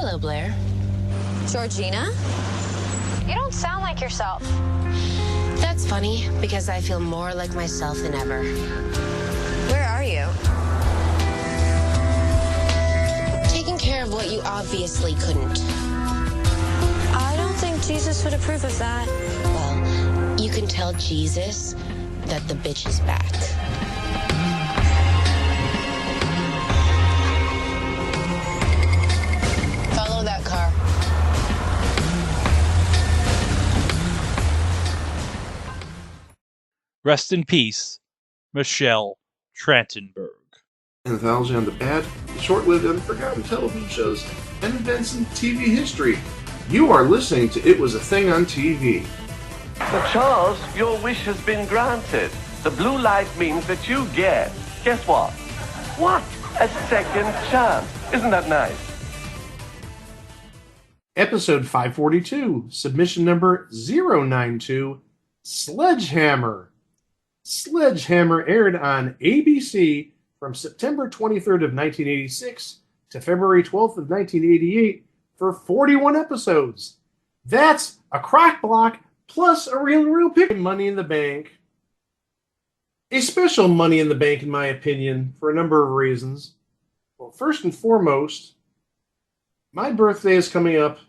Hello, Blair. Georgina? You don't sound like yourself. That's funny, because I feel more like myself than ever. Where are you? Taking care of what you obviously couldn't. I don't think Jesus would approve of that. Well, you can tell Jesus that the bitch is back. Follow that car. Rest in peace, Michelle Trachtenberg. Anthology on the bad, short-lived, and forgotten television shows and events in TV history. You are listening to It Was a Thing on TV. But Charles, your wish has been granted. The blue light means that you get, guess what? What? A second chance. Isn't that nice? Episode 542, submission number 092, Sledgehammer. Sledgehammer aired on ABC from September 23rd of 1986 to February 12th of 1988 for 41 episodes. That's a crack block plus a real pick. Money in the Bank. A special Money in the Bank, in my opinion, for a number of reasons. Well, first and foremost, my birthday is coming up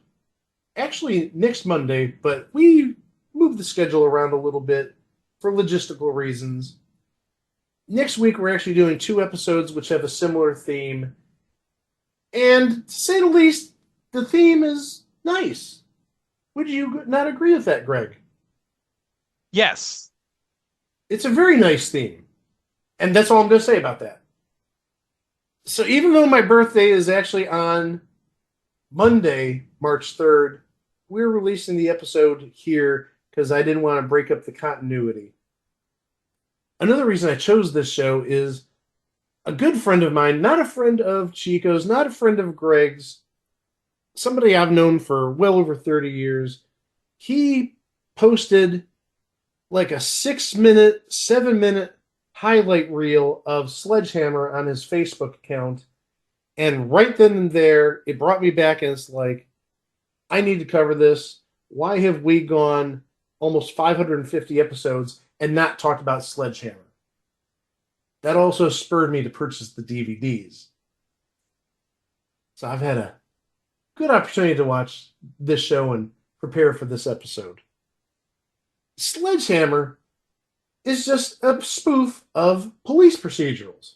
actually next Monday, but we moved the schedule around a little bit for logistical reasons. Next week, we're actually doing 2 episodes which have a similar theme. And to say the least, the theme is nice. Would you not agree with that, Greg? Yes. It's a very nice theme. And that's all I'm going to say about that. So even though my birthday is actually on Monday, March 3rd, we're releasing the episode here because I didn't want to break up the continuity. Another reason I chose this show is a good friend of mine, not a friend of Chico's, not a friend of Greg's, somebody I've known for well over 30 years. He posted like a 6-minute, 7-minute highlight reel of Sledgehammer on his Facebook account. And right then and there, it brought me back, and it's like, I need to cover this. Why have we gone almost 550 episodes and not talked about Sledgehammer? That also spurred me to purchase the DVDs. So I've had a good opportunity to watch this show and prepare for this episode. Sledgehammer is just a spoof of police procedurals.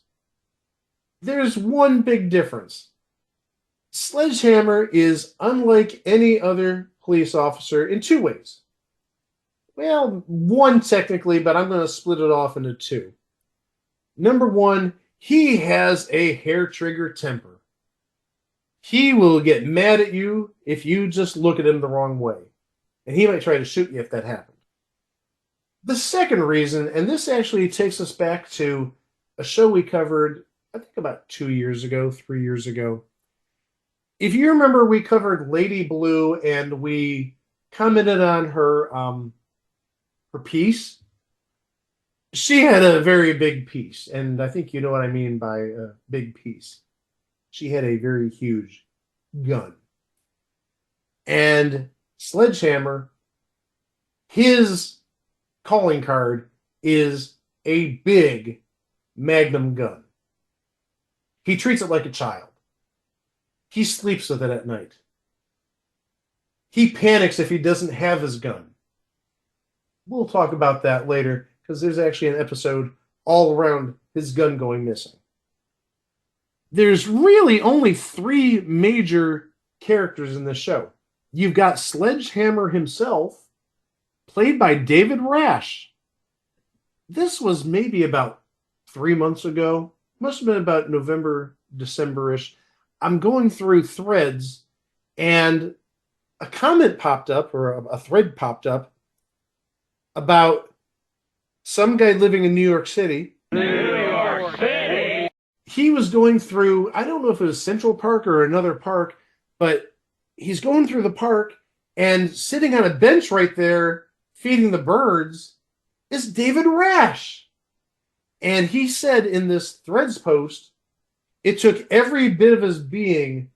There's one big difference. Sledgehammer is unlike any other police officer in 2 ways. Well, 1 technically, but I'm going to split it off into 2. Number 1, he has a hair-trigger temper. He will get mad at you if you just look at him the wrong way. And he might try to shoot you if that happened. The second reason, and this actually takes us back to a show we covered, I think about 2 years ago, 3 years ago. If you remember, we covered Lady Blue, and we commented on her piece. She had a very big piece, and I think you know what I mean by a big piece. She had a very huge gun. And Sledgehammer, his calling card is a big Magnum gun. He treats it like a child. He sleeps with it at night. He panics if he doesn't have his gun. We'll talk about that later, because there's actually an episode all around his gun going missing. There's really only 3 major characters in this show. You've got Sledgehammer himself, played by David Rash. This was maybe about 3 months ago. Must have been about November, December-ish. I'm going through threads, and a comment popped up, or a thread popped up, about some guy living in New York City. New York City! He was going through, I don't know if it was Central Park or another park, but he's going through the park, and sitting on a bench right there, feeding the birds, is David Rash. And he said in this Threads post, it took every bit of his being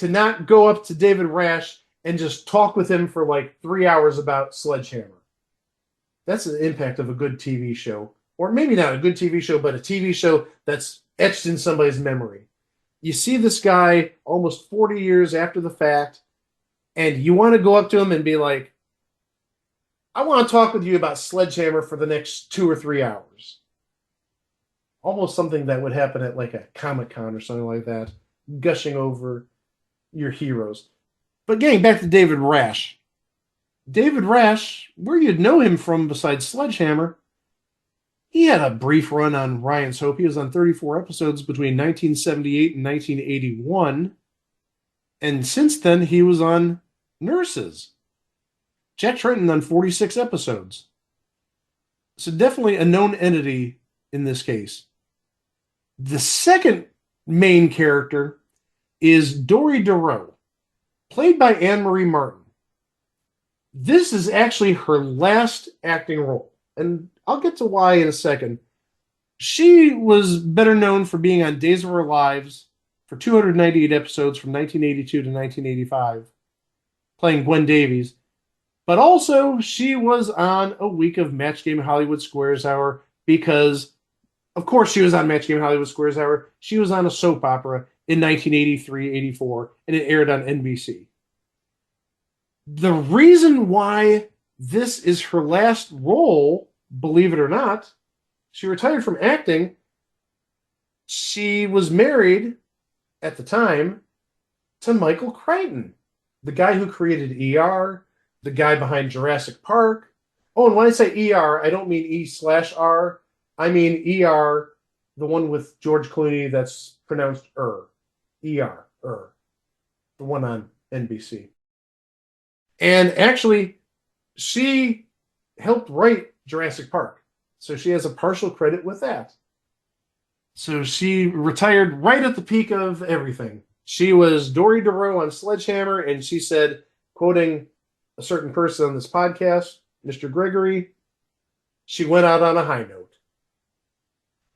to not go up to David Rash and just talk with him for like 3 hours about Sledgehammer. That's the impact of a good TV show. Or maybe not a good TV show, but a TV show that's etched in somebody's memory. You see this guy almost 40 years after the fact, and you want to go up to him and be like, I want to talk with you about Sledgehammer for the next 2 or 3 hours. Almost something that would happen at like a Comic-Con or something like that, gushing over your heroes. But getting back to David Rash. David Rash, where you'd know him from besides Sledgehammer, he had a brief run on Ryan's Hope. He was on 34 episodes between 1978 and 1981. And since then, he was on Nurses. Jack Trenton on 46 episodes. So definitely a known entity in this case. The second main character is Dory DeRoe, played by Anne-Marie Martin. This is actually her last acting role, and I'll get to why in a second. She was better known for being on Days of Our Lives for 298 episodes from 1982 to 1985, playing Gwen Davies. But also, she was on a week of Match Game Hollywood Squares Hour because, of course, she was on Match Game Hollywood Squares Hour. She was on a soap opera in 1983-84, and it aired on NBC. The reason why this is her last role, believe it or not, she retired from acting. She was married at the time to Michael Crichton, the guy who created ER, the guy behind Jurassic Park. Oh, and when I say ER, I don't mean E/R. I mean ER, the one with George Clooney that's pronounced ER. ER. The one on NBC. And actually, she helped write Jurassic Park. So she has a partial credit with that. So she retired right at the peak of everything. She was Dory DeRoe on Sledgehammer, and she said, quoting a certain person on this podcast, Mr. Gregory, she went out on a high note.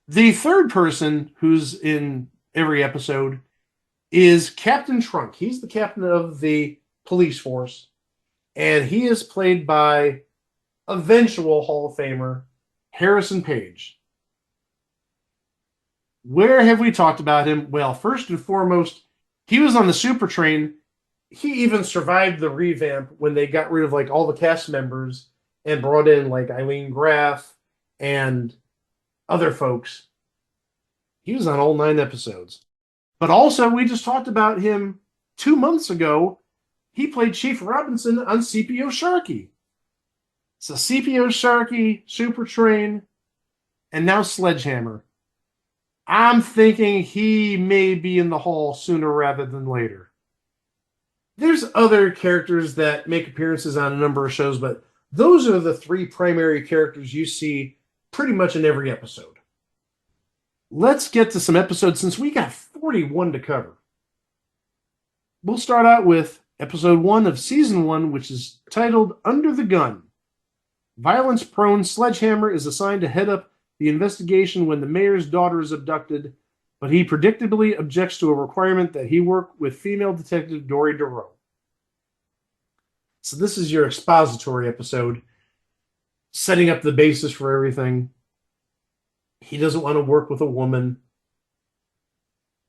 The third person who's in every episode is Captain Trunk. He's the captain of the police force, and he is played by eventual Hall of Famer Harrison Page. Where have we talked about him? Well, first and foremost, he was on the Super Train. He even survived the revamp when they got rid of like all the cast members and brought in like Eileen Graff and other folks. He was on all 9 episodes. But also, we just talked about him 2 months ago. He played Chief Robinson on CPO Sharky. So CPO Sharky, Super Train, and now Sledgehammer. I'm thinking he may be in the Hall sooner rather than later. There's other characters that make appearances on a number of shows, but those are the 3 primary characters you see pretty much in every episode. Let's get to some episodes since we got 41 to cover. We'll start out with episode 1 of season 1, which is titled Under the Gun. Violence-prone Sledgehammer is assigned to head up the investigation when the mayor's daughter is abducted, but he predictably objects to a requirement that he work with female detective Dory DeRoe. So this is your expository episode, setting up the basis for everything. He doesn't want to work with a woman,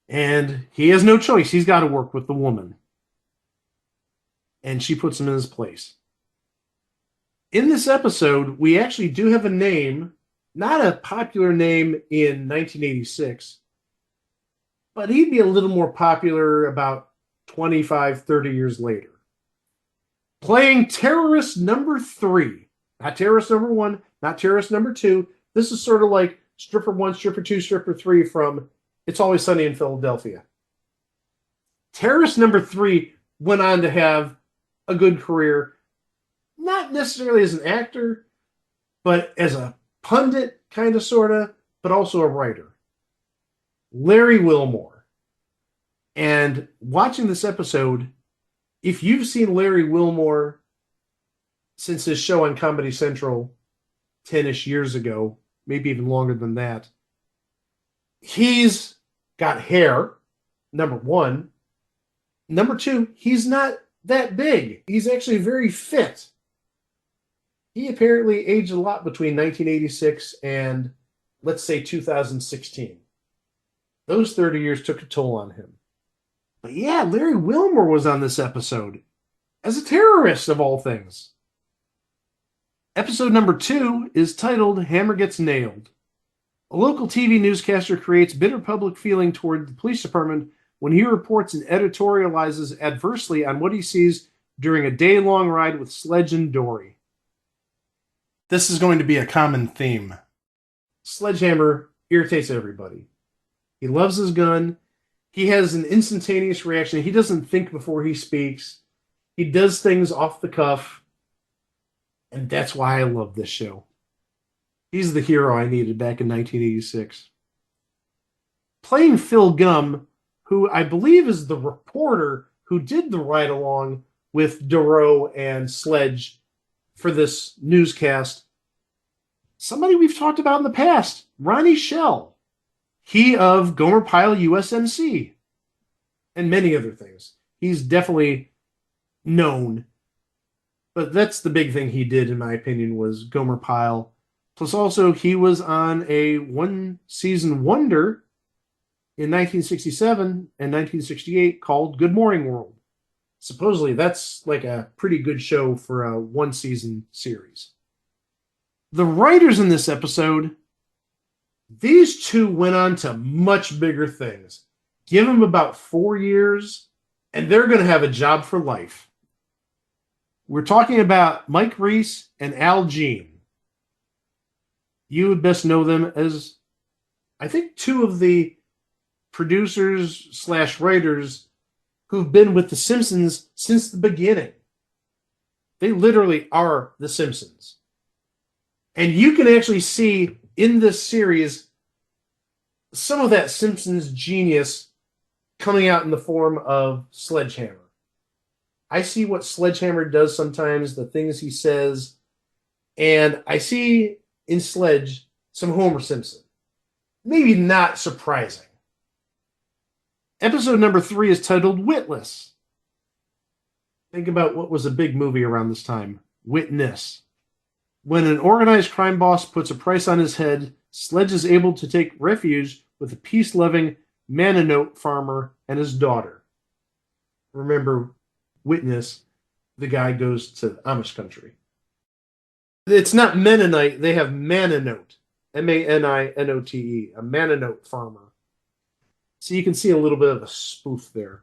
and he has no choice. He's got to work with the woman. And she puts him in his place. In this episode, we actually do have a name, not a popular name in 1986, but he'd be a little more popular about 25, 30 years later. Playing terrorist number 3. Not terrorist number 1, not terrorist number 2. This is sort of like stripper 1, stripper 2, stripper 3 from It's Always Sunny in Philadelphia. Terrorist number 3 went on to have a good career, not necessarily as an actor, but as a pundit, kind of, sort of, but also a writer. Larry Wilmore. And watching this episode, if you've seen Larry Wilmore since his show on Comedy Central 10-ish years ago, maybe even longer than that, he's got hair, number 1. Number two, he's not that big. He's actually very fit. He apparently aged a lot between 1986 and, let's say, 2016. Those 30 years took a toll on him. But yeah, Larry Wilmore was on this episode as a terrorist, of all things. Episode number 2 is titled Hammer Gets Nailed. A local TV newscaster creates bitter public feeling toward the police department when he reports and editorializes adversely on what he sees during a day-long ride with Sledge and Dory. This is going to be a common theme. Sledgehammer irritates everybody. He loves his gun. He has an instantaneous reaction. He doesn't think before he speaks. He does things off the cuff. And that's why I love this show. He's the hero I needed back in 1986. Playing Phil Gum, who I believe is the reporter who did the ride-along with Duro and Sledge for this newscast. Somebody we've talked about in the past, Ronnie Shell. He of Gomer Pyle USMC and many other things. He's definitely known. But that's the big thing he did, in my opinion, was Gomer Pyle. Plus also, he was on a one-season wonder in 1967 and 1968 called Good Morning World. Supposedly, that's like a pretty good show for a one-season series. The writers in this episode, these two went on to much bigger things. Give them about 4 years, and they're going to have a job for life. We're talking about Mike Reese and Al Jean. You would best know them as, I think, two of the producers/writers who've been with The Simpsons since the beginning. They literally are The Simpsons. And you can actually see in this series some of that Simpsons genius coming out in the form of Sledgehammer. I see what Sledgehammer does sometimes, the things he says, and I see in Sledge some Homer Simpson. Maybe not surprising. Episode number 3 is titled Witless. Think about what was a big movie around this time. Witness. When an organized crime boss puts a price on his head, Sledge is able to take refuge with a peace-loving Mennonite farmer and his daughter. Remember, Witness, the guy goes to Amish country. It's not Mennonite, they have Mennonite. M-A-N-I-N-O-T-E, a Mennonite farmer. So you can see a little bit of a spoof there.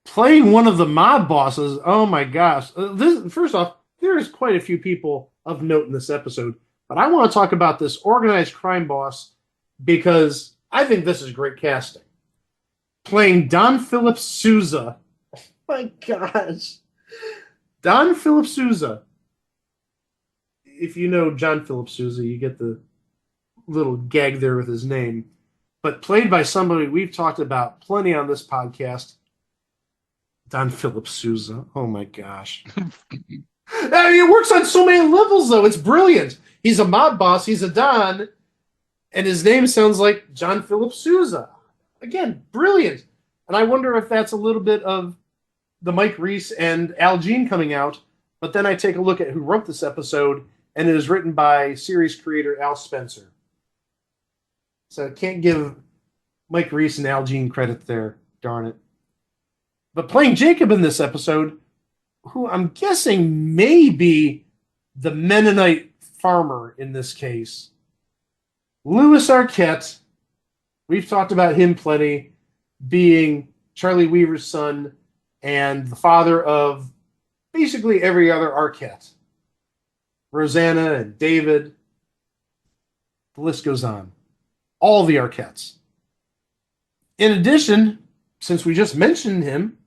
Playing one of the mob bosses, oh my gosh. First off, there's quite a few people of note in this episode, but I want to talk about this organized crime boss because I think this is great casting. Playing Don Philip Sousa. Oh my gosh. Don Philip Sousa. If you know John Philip Sousa, you get the little gag there with his name. But played by somebody we've talked about plenty on this podcast, Don Philip Sousa. Oh my gosh. I mean, it works on so many levels, though. It's brilliant. He's a mob boss. He's a Don. And his name sounds like John Philip Sousa. Again, brilliant. And I wonder if that's a little bit of the Mike Reese and Al Jean coming out. But then I take a look at who wrote this episode, and it is written by series creator Al Spencer. So I can't give Mike Reese and Al Jean credit there. Darn it. But playing Jacob in this episode, who I'm guessing may be the Mennonite farmer in this case, Louis Arquette. We've talked about him plenty, being Charlie Weaver's son and the father of basically every other Arquette. Rosanna and David. The list goes on. All the Arquettes. In addition, since we just mentioned him,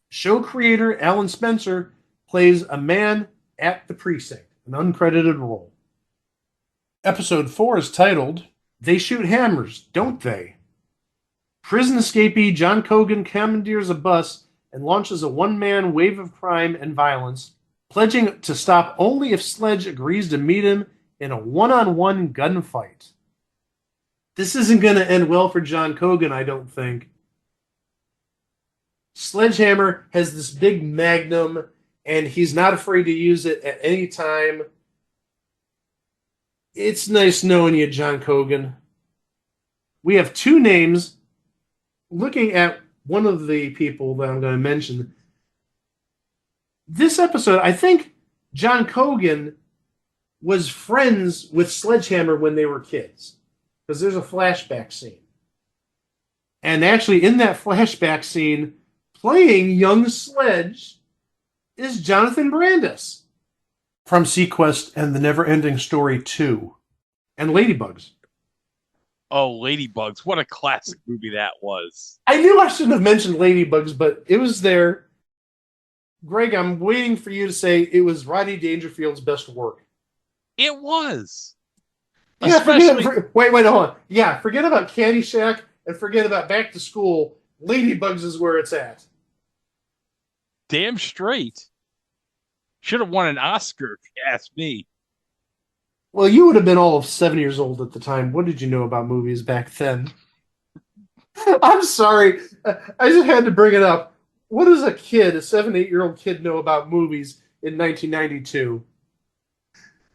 show creator Alan Spencer plays a man at the precinct, an uncredited role. Episode 4 is titled, They Shoot Hammers, Don't They? Prison escapee John Cogan commandeers a bus and launches a one-man wave of crime and violence, pledging to stop only if Sledge agrees to meet him in a one-on-one gunfight. This isn't going to end well for John Cogan, I don't think. Sledgehammer has this big Magnum, and he's not afraid to use it at any time. It's nice knowing you, John Cogan. We have two names. Looking at one of the people that I'm going to mention, this episode, I think John Cogan was friends with Sledgehammer when they were kids, because there's a flashback scene. And actually, in that flashback scene, playing young Sledge is Jonathan Brandis from Sequest and the Never-Ending Story 2 and Ladybugs. Oh, Ladybugs. What a classic movie that was. I knew I shouldn't have mentioned Ladybugs, but it was there. Greg, I'm waiting for you to say it was Rodney Dangerfield's best work. It was. Yeah, Especially... wait, hold on. Yeah, forget about Caddyshack and forget about Back to School. Ladybugs is where it's at. Damn straight. Should have won an Oscar, if you ask me. Well, you would have been all of 7 years old at the time. What did you know about movies back then? I'm sorry. I just had to bring it up. What does a 7, 8-year-old kid know about movies in 1992?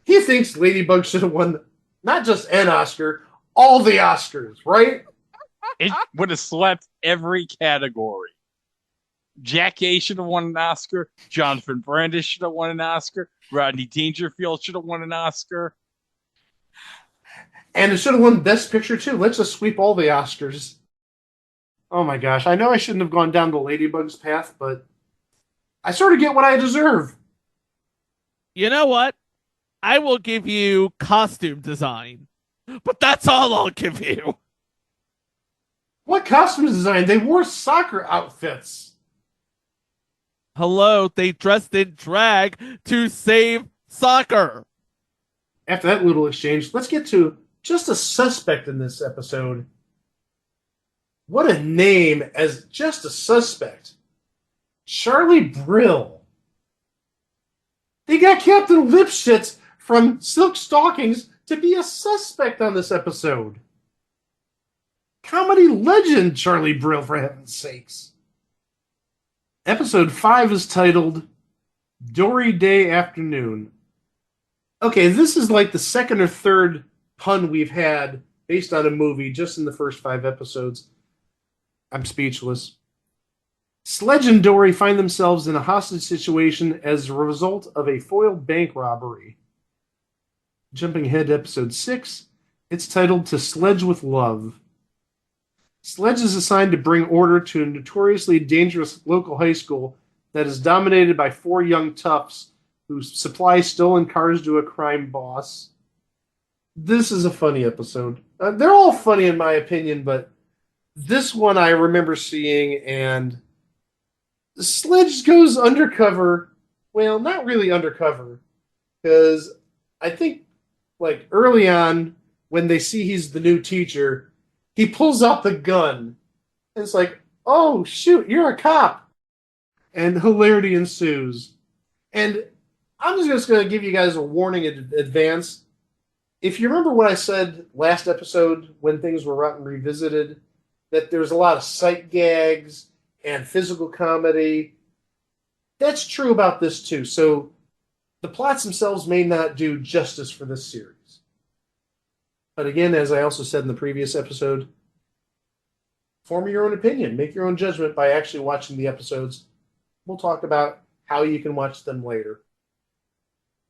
He thinks Ladybug should have won not just an Oscar, all the Oscars, right? It would have swept every category. Jack A should have won an Oscar. Jonathan Brandis should have won an Oscar. Rodney Dangerfield should have won an Oscar. And it should have won Best Picture, too. Let's just sweep all the Oscars. Oh, my gosh. I know I shouldn't have gone down the Ladybug's path, but I sort of get what I deserve. You know what? I will give you costume design. But that's all I'll give you. What costume design? They wore soccer outfits. Hello, they dressed in drag to save soccer. After that little exchange, let's get to just a suspect in this episode. What a name as just a suspect. Charlie Brill. They got Captain Lipschitz from Silk Stockings to be a suspect on this episode. Comedy legend Charlie Brill, for heaven's sakes. Episode 5 is titled Dory Day Afternoon. Okay, this is like the second or third pun we've had based on a movie just in the first 5 episodes. I'm speechless. Sledge and Dory find themselves in a hostage situation as a result of a foiled bank robbery. Jumping ahead to episode 6, it's titled To Sledge with Love. Sledge is assigned to bring order to a notoriously dangerous local high school that is dominated by 4 young toughs who supply stolen cars to a crime boss. This is a funny episode. They're all funny in my opinion, but this one I remember seeing, and Sledge goes undercover. Well, not really undercover, because I think like early on when they see he's the new teacher, he pulls out the gun. And it's like, oh, shoot, you're a cop. And hilarity ensues. And I'm just going to give you guys a warning in advance. If you remember what I said last episode when things were rotten revisited, that there's a lot of sight gags and physical comedy, that's true about this too. So the plots themselves may not do justice for this series. But again, as I also said in the previous episode, form your own opinion. Make your own judgment by actually watching the episodes. We'll talk about how you can watch them later.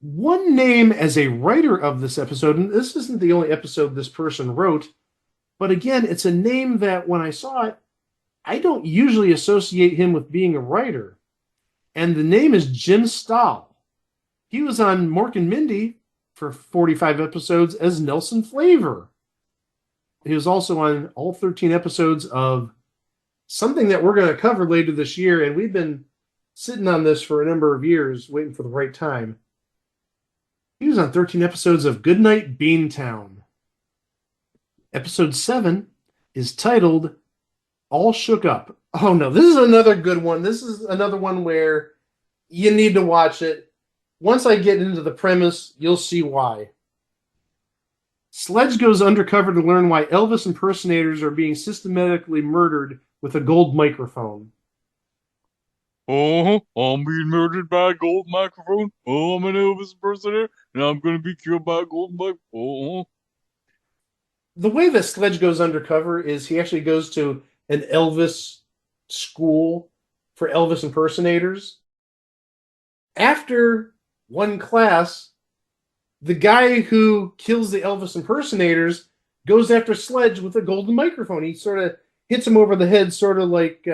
One name as a writer of this episode, and this isn't the only episode this person wrote, but again, it's a name that when I saw it, I don't usually associate him with being a writer. And the name is Jim Stahl. He was on Mork and Mindy for 45 episodes as Nelson Flavor. He was also on all 13 episodes of something that we're going to cover later this year, and we've been sitting on this for a number of years, waiting for the right time. He was on 13 episodes of Goodnight Beantown. Episode 7 is titled All Shook Up. Oh no, this is another good one. This is another one where you need to watch it. Once I get into the premise, you'll see why. Sledge goes undercover to learn why Elvis impersonators are being systematically murdered with a gold microphone. Oh, I'm being murdered by a gold microphone. Oh, I'm an Elvis impersonator, and I'm gonna be killed by a gold microphone. Oh, The way that Sledge goes undercover is he actually goes to an Elvis school for Elvis impersonators. After one class, the guy who kills the Elvis impersonators goes after Sledge with a golden microphone. He sort of hits him over the head, sort of like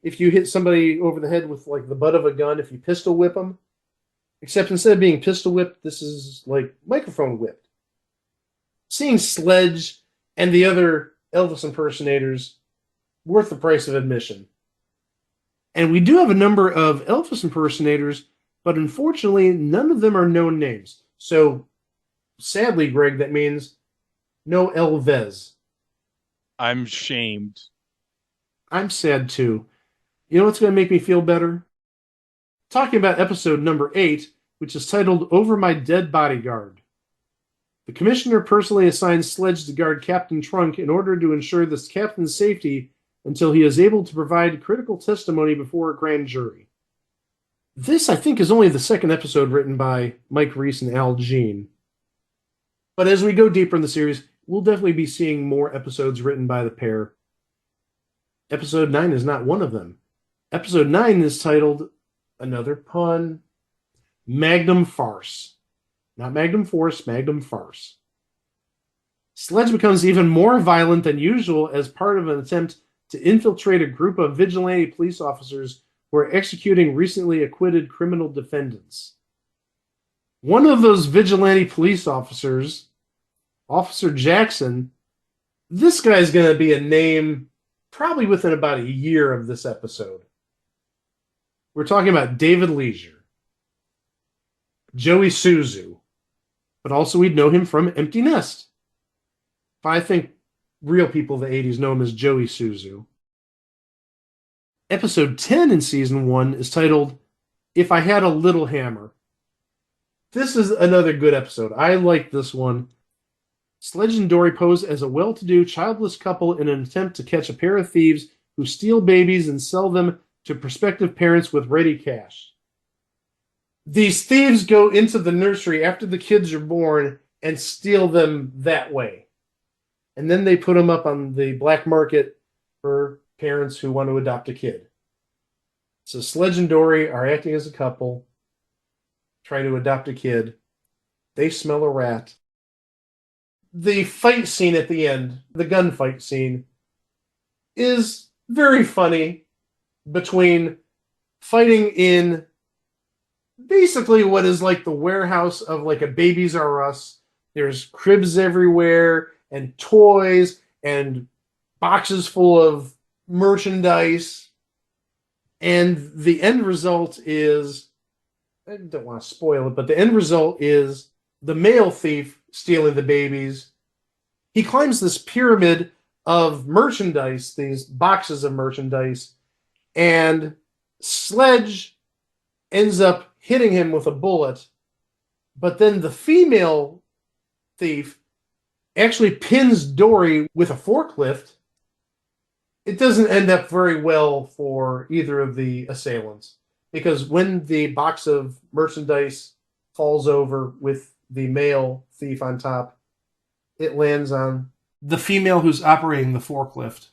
if you hit somebody over the head with like the butt of a gun, if you pistol whip them. Except instead of being pistol whipped, this is like microphone whipped. Seeing Sledge and the other Elvis impersonators worth the price of admission. And we do have a number of Elvis impersonators, but unfortunately, none of them are known names. So, sadly, Greg, that means no Elvez. I'm shamed. I'm sad too. You know what's going to make me feel better? Talking about episode number 8, which is titled Over My Dead Bodyguard. The commissioner personally assigns Sledge to guard Captain Trunk in order to ensure this captain's safety until he is able to provide critical testimony before a grand jury. This, I think, is only the second episode written by Mike Reese and Al Jean. But as we go deeper in the series, we'll definitely be seeing more episodes written by the pair. Episode 9 is not one of them. Episode 9 is titled, another pun, Magnum Farce. Not Magnum Force, Magnum Farce. Sledge becomes even more violent than usual as part of an attempt to infiltrate a group of vigilante police officers who are executing recently acquitted criminal defendants. One of those vigilante police officers, Officer Jackson, this guy's going to be a name probably within about a year of this episode. We're talking about David Leisure, Joey Suzu, but also we'd know him from Empty Nest. But I think real people of the 80s know him as Joey Suzu. Episode 10 in season 1 is titled If I Had a Little Hammer. This is another good episode. I like this one. Sledge and Dory pose as a well-to-do, childless couple in an attempt to catch a pair of thieves who steal babies and sell them to prospective parents with ready cash. These thieves go into the nursery after the kids are born and steal them that way. And then they put them up on the black market for parents who want to adopt a kid. So Sledge and Dory are acting as a couple, trying to adopt a kid. They smell a rat. The fight scene at the end, the gunfight scene, is very funny between fighting in basically what is like the warehouse of like a Babies R Us. There's cribs everywhere and toys and boxes full of merchandise. And the end result is, I don't want to spoil it, but the end result is the male thief stealing the babies. He climbs this pyramid of merchandise, these boxes of merchandise, and Sledge ends up hitting him with a bullet. But then the female thief actually pins Dory with a forklift. It doesn't end up very well for either of the assailants, because when the box of merchandise falls over with the male thief on top, it lands on the female who's operating the forklift.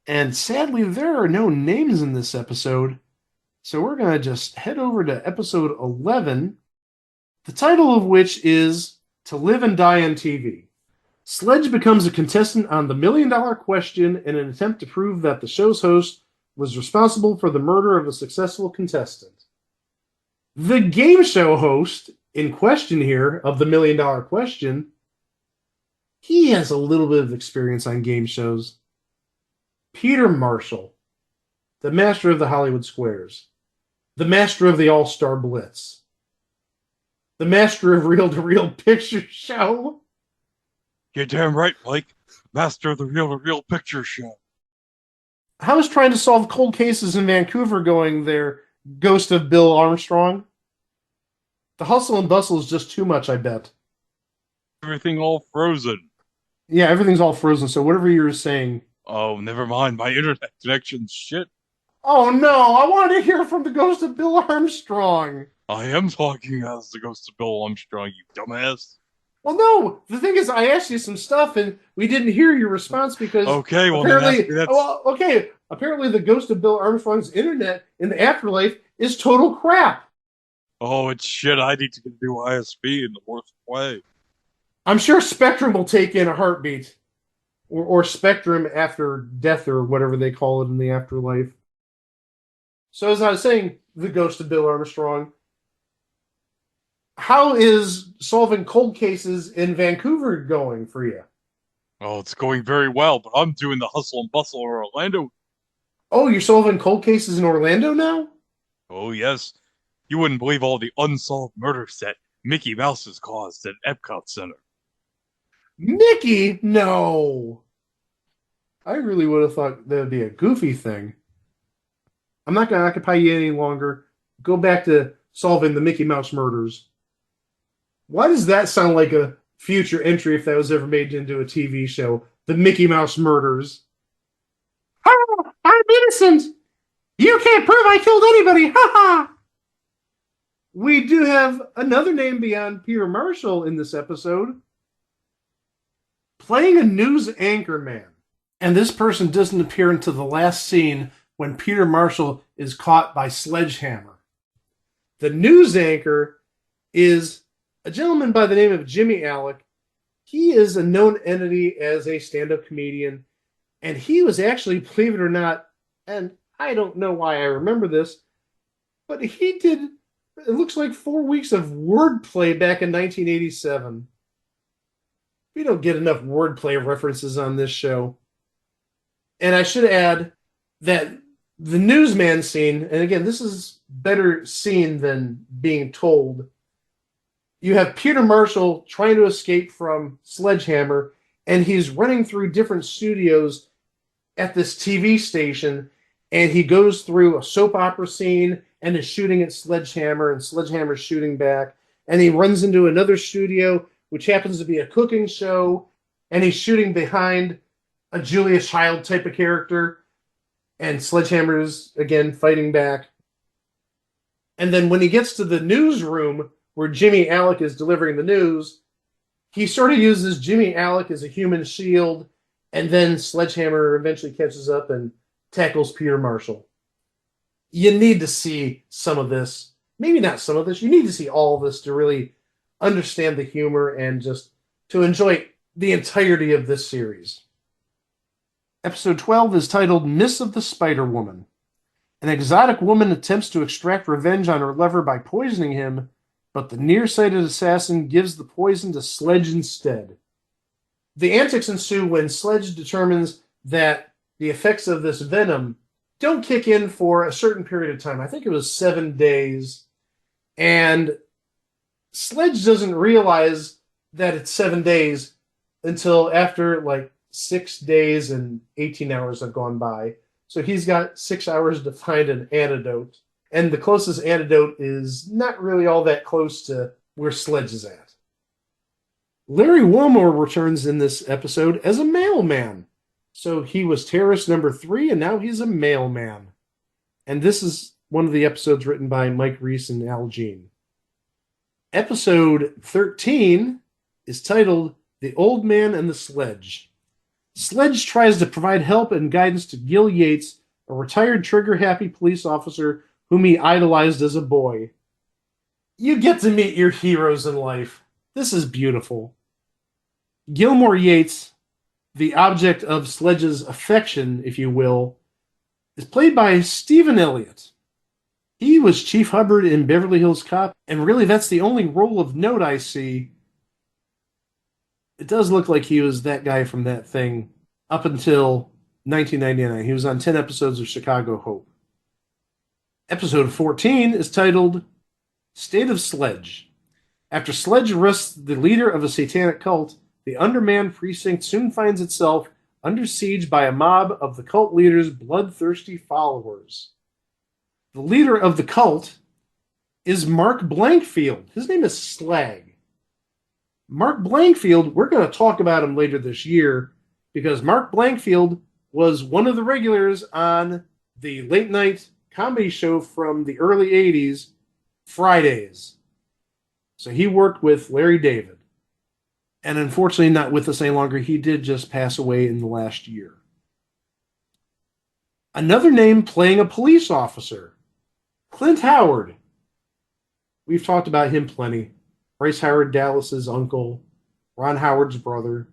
And sadly, there are no names in this episode, so we're going to just head over to episode 11, the title of which is To Live and Die on TV. Sledge becomes a contestant on the $1 Million Question in an attempt to prove that the show's host was responsible for the murder of a successful contestant. The game show host in question here of the $1 Million Question, he has a little bit of experience on game shows. Peter Marshall, the master of the Hollywood Squares, the master of the All-Star Blitz, the master of Reel-to-Reel Picture Show. You're damn right, Mike. Master of the Reel-to-Reel Picture Show. How is trying to solve cold cases in Vancouver going there, Ghost of Bill Armstrong? The hustle and bustle is just too much, I bet. Everything all frozen. Yeah, everything's all frozen, so whatever you were saying. Oh, never mind. My internet connection's shit. Oh no, I wanted to hear from the ghost of Bill Armstrong. I am talking as the ghost of Bill Armstrong, you dumbass. Well, no, the thing is, I asked you some stuff and we didn't hear your response because Okay, well then ask apparently, me that. well, okay, apparently the ghost of Bill Armstrong's internet in the afterlife is total crap. Oh, it's shit. I need to get a new ISP in the worst way. I'm sure Spectrum will take in a heartbeat, or Spectrum after death, or whatever they call it in the afterlife. So, as I was saying, the ghost of Bill Armstrong. How is solving cold cases in Vancouver going for you? Oh, it's going very well, but I'm doing the hustle and bustle of Orlando. Oh, you're solving cold cases in Orlando now? Oh, yes. You wouldn't believe all the unsolved murders that Mickey Mouse has caused at Epcot Center. Mickey? No. I really would have thought that would be a goofy thing. I'm not going to occupy you any longer. Go back to solving the Mickey Mouse murders. Why does that sound like a future entry if that was ever made into a TV show? The Mickey Mouse murders. Ha! I'm innocent! You can't prove I killed anybody! Ha ha! We do have another name beyond Peter Marshall in this episode. Playing a news anchor man. And this person doesn't appear until the last scene when Peter Marshall is caught by Sledgehammer. The news anchor is a gentleman by the name of Jimmy Alec. He is a known entity as a stand-up comedian, and he was actually, believe it or not, and I don't know why I remember this, but he did, it looks like 4 weeks of wordplay back in 1987. We don't get enough wordplay references on this show. And I should add that the newsman scene, and again, this is better seen than being told. You have Peter Marshall trying to escape from Sledgehammer, and he's running through different studios at this TV station, and he goes through a soap opera scene and is shooting at Sledgehammer, and Sledgehammer's shooting back, and he runs into another studio, which happens to be a cooking show, and he's shooting behind a Julia Child type of character, and Sledgehammer's, again, fighting back. And then when he gets to the newsroom, where Jimmy Alec is delivering the news, he sort of uses Jimmy Alec as a human shield, and then Sledgehammer eventually catches up and tackles Peter Marshall. You need to see some of this. Maybe not some of this. You need to see all of this to really understand the humor and just to enjoy the entirety of this series. Episode 12 is titled Miss of the Spider-Woman. An exotic woman attempts to extract revenge on her lover by poisoning him, but the nearsighted assassin gives the poison to Sledge instead. The antics ensue when Sledge determines that the effects of this venom don't kick in for a certain period of time. I think it was 7 days. And Sledge doesn't realize that it's 7 days until after like 6 days and 18 hours have gone by. So he's got 6 hours to find an antidote. And the closest antidote is not really all that close to where Sledge is at. Larry Wilmore returns in this episode as a mailman. So he was terrorist number 3, and now he's a mailman. And this is one of the episodes written by Mike Reese and Al Jean. Episode 13 is titled The Old Man and the Sledge. Sledge tries to provide help and guidance to Gil Yates, a retired trigger-happy police officer whom he idolized as a boy. You get to meet your heroes in life. This is beautiful. Gilmore Yates, the object of Sledge's affection, if you will, is played by Stephen Elliott. He was Chief Hubbard in Beverly Hills Cop, and really that's the only role of note I see. It does look like he was that guy from that thing up until 1999. He was on 10 episodes of Chicago Hope. Episode 14 is titled State of Sledge. After Sledge arrests the leader of a satanic cult, the Underman precinct soon finds itself under siege by a mob of the cult leader's bloodthirsty followers. The leader of the cult is Mark Blankfield. His name is Slag. Mark Blankfield, we're going to talk about him later this year because Mark Blankfield was one of the regulars on the late night comedy show from the early 80s, Fridays. So he worked with Larry David. And unfortunately, not with us any longer. He did just pass away in the last year. Another name playing a police officer, Clint Howard. We've talked about him plenty. Bryce Howard Dallas's uncle, Ron Howard's brother,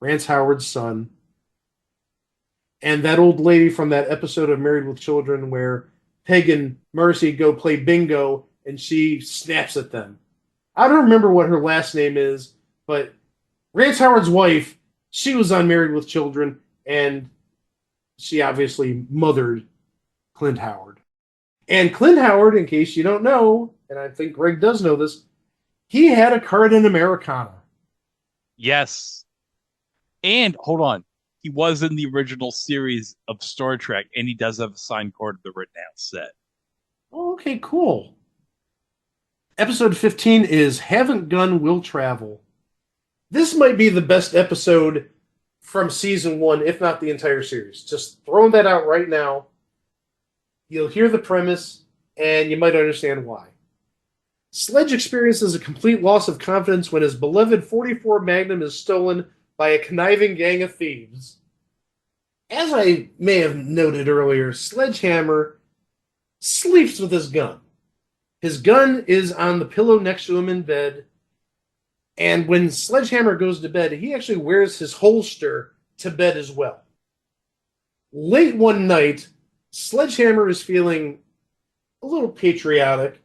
Rance Howard's son, and that old lady from that episode of Married with Children where Peg and Mercy go play bingo and she snaps at them. I don't remember what her last name is, but Rance Howard's wife, she was on Married with Children, and she obviously mothered Clint Howard. And Clint Howard, in case you don't know, and I think Greg does know this, he had a card in Americana. Yes. And hold on. He was in the original series of Star Trek, and he does have a signed card of the Rittenhouse set. Oh, okay, cool. Episode 15 is Haven't Gun Will Travel. This might be the best episode from season 1, if not the entire series. Just throwing that out right now. You'll hear the premise, and you might understand why. Sledge experiences a complete loss of confidence when his beloved .44 Magnum is stolen by a conniving gang of thieves. As I may have noted earlier, Sledgehammer sleeps with his gun. His gun is on the pillow next to him in bed, and when Sledgehammer goes to bed, he actually wears his holster to bed as well. Late one night, Sledgehammer is feeling a little patriotic,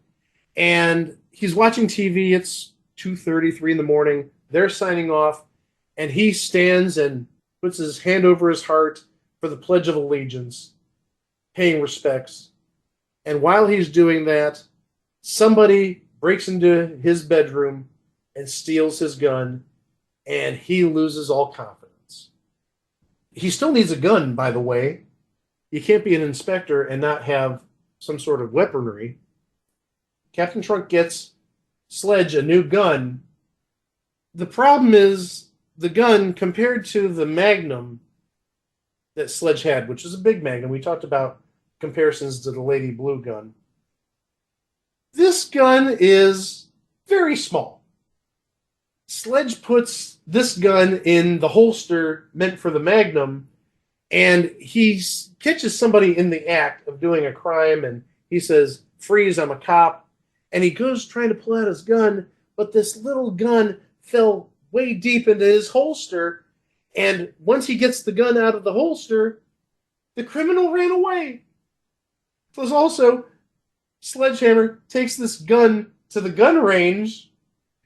and he's watching TV. It's 2:33 in the morning. They're signing off, and he stands and puts his hand over his heart for the Pledge of Allegiance, paying respects. And while he's doing that, somebody breaks into his bedroom and steals his gun, and he loses all confidence. He still needs a gun, by the way. You can't be an inspector and not have some sort of weaponry. Captain Trunk gets Sledge a new gun. The problem is the gun, compared to the Magnum that Sledge had, which is a big Magnum. We talked about comparisons to the Lady Blue gun. This gun is very small. Sledge puts this gun in the holster meant for the Magnum, and he catches somebody in the act of doing a crime, and he says, "Freeze, I'm a cop." And he goes trying to pull out his gun, but this little gun fell way deep into his holster, and once he gets the gun out of the holster, the criminal ran away. Plus also, Sledgehammer takes this gun to the gun range,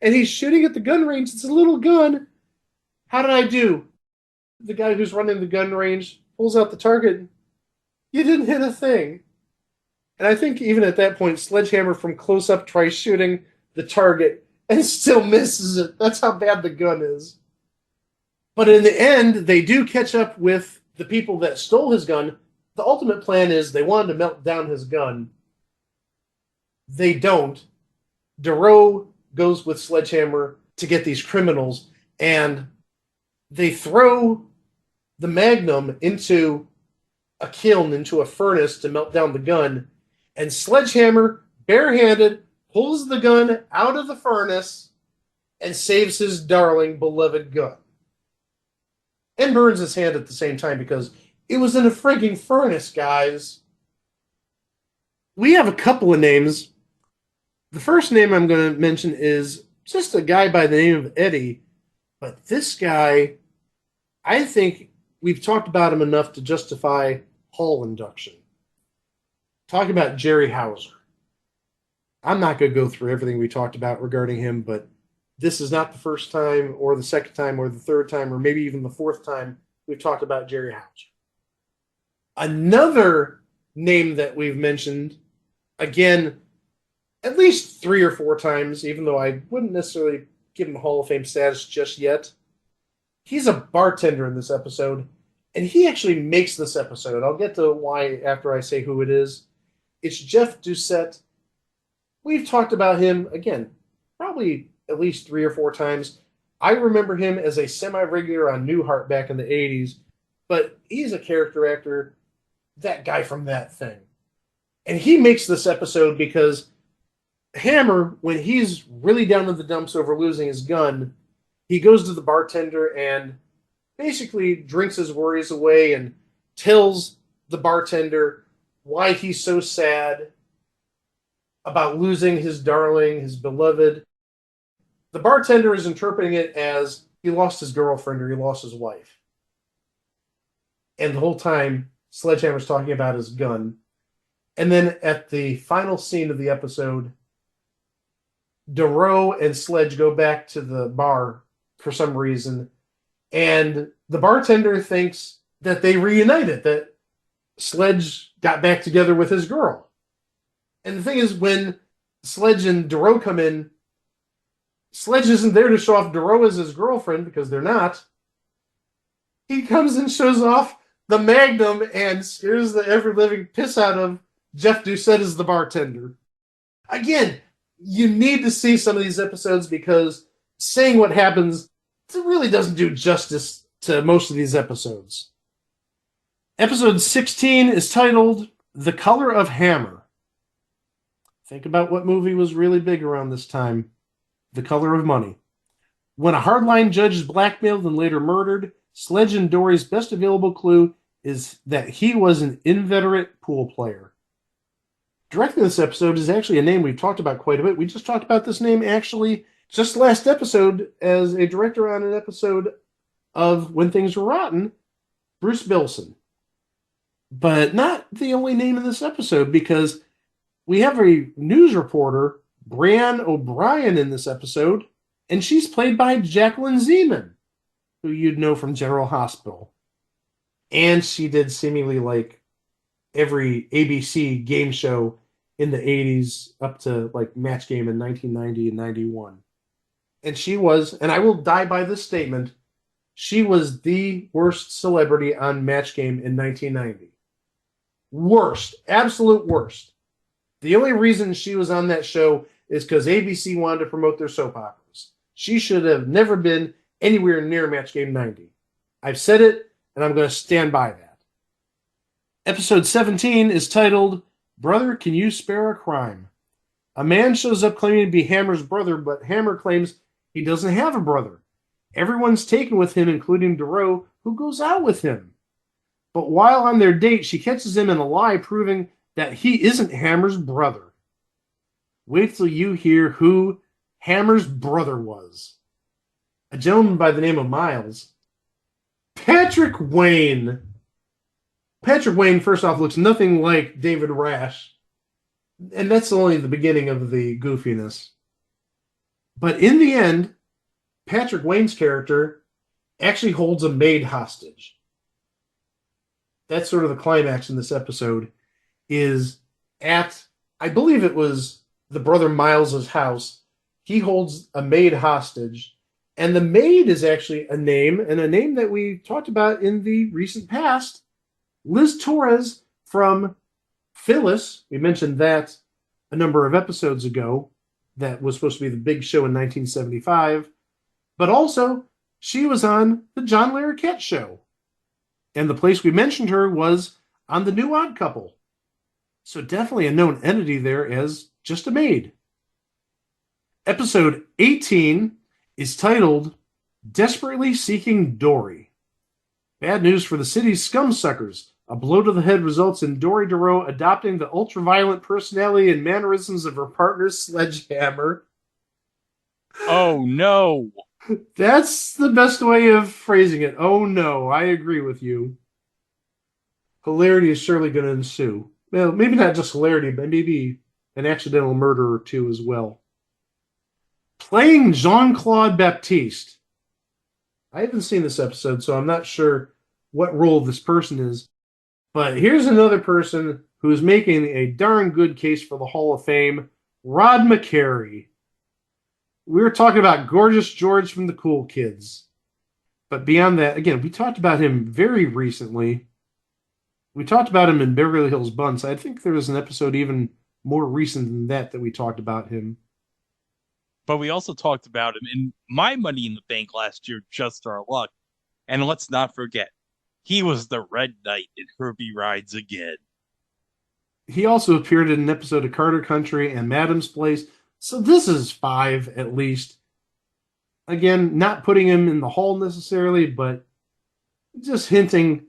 and he's shooting at the gun range. It's a little gun. How did I do? The guy who's running the gun range pulls out the target. You didn't hit a thing. And I think even at that point, Sledgehammer from close up tries shooting the target and still misses it. That's how bad the gun is. But in the end, they do catch up with the people that stole his gun. The ultimate plan is they wanted to melt down his gun. They don't. Duro goes with Sledgehammer to get these criminals, and they throw the Magnum into a kiln, into a furnace to melt down the gun, and Sledgehammer, barehanded, pulls the gun out of the furnace and saves his darling, beloved gun. And burns his hand at the same time because it was in a frigging furnace, guys. We have a couple of names. The first name I'm going to mention is just a guy by the name of Eddie. But this guy, I think we've talked about him enough to justify Hall induction. Talk about Jerry Hauser. I'm not going to go through everything we talked about regarding him, but this is not the first time or the second time or the third time or maybe even the fourth time we've talked about Jerry Hauser. Another name that we've mentioned, again, at least 3 or 4 times, even though I wouldn't necessarily give him Hall of Fame status just yet. He's a bartender in this episode, and he actually makes this episode. I'll get to why after I say who it is. It's Jeff Doucette. We've talked about him, again, probably at least 3 or 4 times. I remember him as a semi-regular on Newhart back in the 80s, but he's a character actor that guy from that thing. And he makes this episode because Hammer, when he's really down in the dumps over losing his gun, he goes to the bartender and basically drinks his worries away and tells the bartender why he's so sad about losing his darling, his beloved. The bartender is interpreting it as he lost his girlfriend or he lost his wife. And the whole time, Sledgehammer's talking about his gun. And then at the final scene of the episode, DeRoe and Sledge go back to the bar for some reason. And the bartender thinks that they reunited, that Sledge got back together with his girl. And the thing is, when Sledge and DeRoe come in, Sledge isn't there to show off DeRoe as his girlfriend, because they're not. He comes and shows off the Magnum and scares the ever-living piss out of Jeff Doucette as the bartender. Again, you need to see some of these episodes because saying what happens, it really doesn't do justice to most of these episodes. Episode 16 is titled The Color of Hammer. Think about what movie was really big around this time. The Color of Money. When a hardline judge is blackmailed and later murdered, Sledge and Dory's best available clue is that he was an inveterate pool player. Directing this episode is actually a name we've talked about quite a bit. We just talked about this name actually just last episode as a director on an episode of When Things Were Rotten, Bruce Bilson. But not the only name in this episode, because we have a news reporter, Brianne O'Brien, in this episode, and she's played by Jacqueline Zeman, who you'd know from General Hospital. And she did seemingly like every ABC game show in the 80s up to like Match Game in 1990 and 91. And she was, and I will die by this statement, she was the worst celebrity on Match Game in 1990. Worst. Absolute worst. The only reason she was on that show is because ABC wanted to promote their soap operas. She should have never been anywhere near Match Game 90. I've said it, and I'm going to stand by that. Episode 17 is titled, Brother, Can You Spare a Crime? A man shows up claiming to be Hammer's brother, but Hammer claims he doesn't have a brother. Everyone's taken with him, including DeRoe, who goes out with him. But while on their date, she catches him in a lie, proving that he isn't Hammer's brother. Wait till you hear who Hammer's brother was. A gentleman by the name of Miles. Patrick Wayne. Patrick Wayne, first off, looks nothing like David Rash. And that's only the beginning of the goofiness. But in the end, Patrick Wayne's character actually holds a maid hostage. That's sort of the climax in this episode, is at, I believe it was the brother Miles's house. He holds a maid hostage. And the maid is actually a name, and a name that we talked about in the recent past. Liz Torres from Phyllis. We mentioned that a number of episodes ago. That was supposed to be the big show in 1975. But also, she was on the John Larroquette Show. And the place we mentioned her was on The New Odd Couple. So definitely a known entity there as just a maid. Episode 18 is titled Desperately Seeking Dory. Bad news for the city's scumsuckers. A blow to the head results in Dory DeRoe adopting the ultra-violent personality and mannerisms of her partner Sledgehammer. Oh, no. That's the best way of phrasing it. Oh, no. I agree with you. Hilarity is surely going to ensue. Well, maybe not just hilarity, but maybe an accidental murder or two as well. Playing Jean-Claude Baptiste. I haven't seen this episode, so I'm not sure what role this person is. But here's another person who's making a darn good case for the Hall of Fame, Rod McCary. We were talking about Gorgeous George from the Cool Kids. But beyond that, again, we talked about him very recently. We talked about him in Beverly Hills Bunce. I think there was an episode even more recent than that we talked about him. But we also talked about him in My Money in the Bank last year, Just Our Luck. And let's not forget, He was the Red Knight in Herbie Rides Again. He also appeared in an episode of Carter Country and Madam's Place. So this is 5 at least. Again, not putting him in the hall necessarily, but just hinting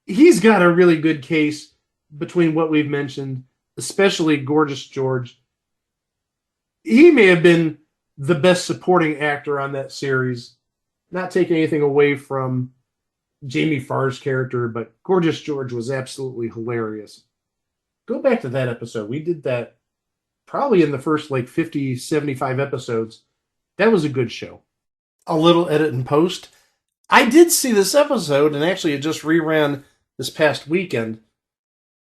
he's got a really good case between what we've mentioned, especially Gorgeous George. He may have been the best supporting actor on that series. Not taking anything away from Jamie Farr's character, but Gorgeous George was absolutely hilarious. Go back to that episode. We did that probably in the first 50, 75 episodes. That was a good show. A little edit and post. I did see this episode, and actually it just reran this past weekend.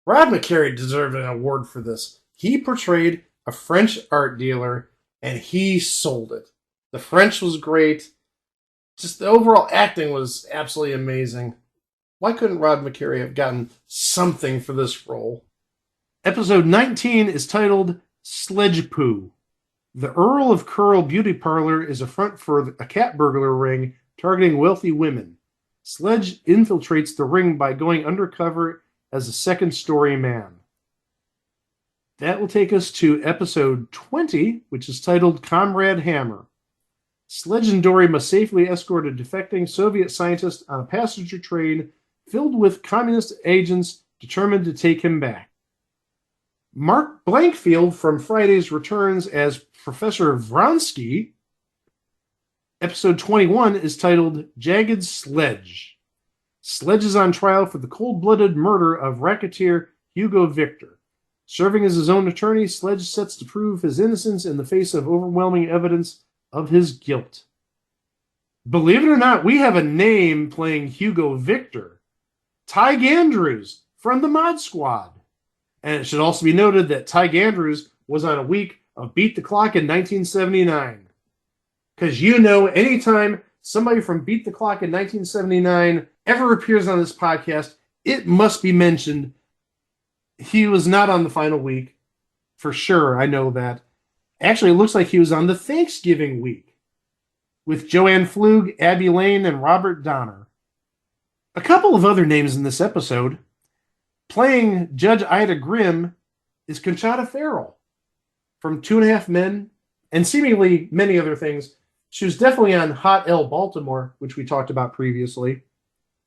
Rod McCary deserved an award for this. He portrayed a French art dealer, and he sold it. The French was great. Just the overall acting was absolutely amazing. Why couldn't Rod McCary have gotten something for this role? Episode 19 is titled Sledge Poo. The Earl of Curl Beauty Parlor is a front for a cat burglar ring targeting wealthy women. Sledge infiltrates the ring by going undercover as a second-story man. That will take us to episode 20, which is titled Comrade Hammer. Sledge and Dory must safely escort a defecting Soviet scientist on a passenger train filled with communist agents determined to take him back. Mark Blankfield from Fridays returns as Professor Vronsky. Episode 21 is titled Jagged Sledge. Sledge is on trial for the cold-blooded murder of racketeer Hugo Victor. Serving as his own attorney, Sledge sets to prove his innocence in the face of overwhelming evidence of his guilt. Believe it or not, we have a name playing Hugo Victor. Tig Andrews from the Mod Squad. And it should also be noted that Tig Andrews was on a week of Beat the Clock in 1979. Because anytime somebody from Beat the Clock in 1979 ever appears on this podcast, it must be mentioned. He was not on the final week. For sure, I know that. Actually, it looks like he was on the Thanksgiving week with Joanne Flug, Abby Lane, and Robert Donner. A couple of other names in this episode. Playing Judge Ida Grimm is Conchata Ferrell from 2.5 Men and seemingly many other things. She was definitely on Hot L Baltimore, which we talked about previously,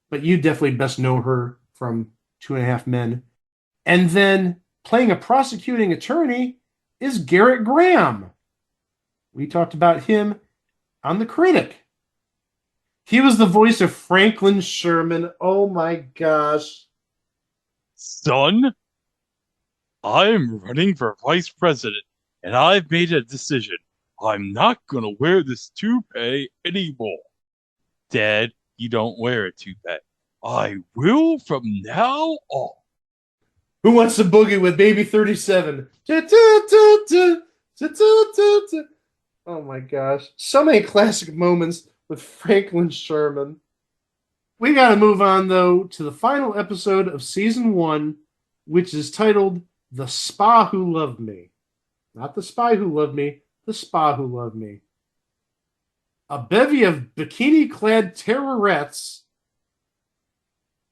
but you definitely best know her from 2.5 Men. And then playing a prosecuting attorney is Garrett Graham. We talked about him on The Critic. He was the voice of Franklin Sherman. Oh my gosh. Son, I'm running for vice president, and I've made a decision. I'm not going to wear this toupee anymore. Dad, you don't wear a toupee. I will from now on. Who Wants to Boogie with Baby 37? Oh my gosh. So many classic moments with Franklin Sherman. We got to move on, though, to the final episode of Season 1, which is titled The Spa Who Loved Me. Not The Spy Who Loved Me, The Spa Who Loved Me. A bevy of bikini-clad terrorettes.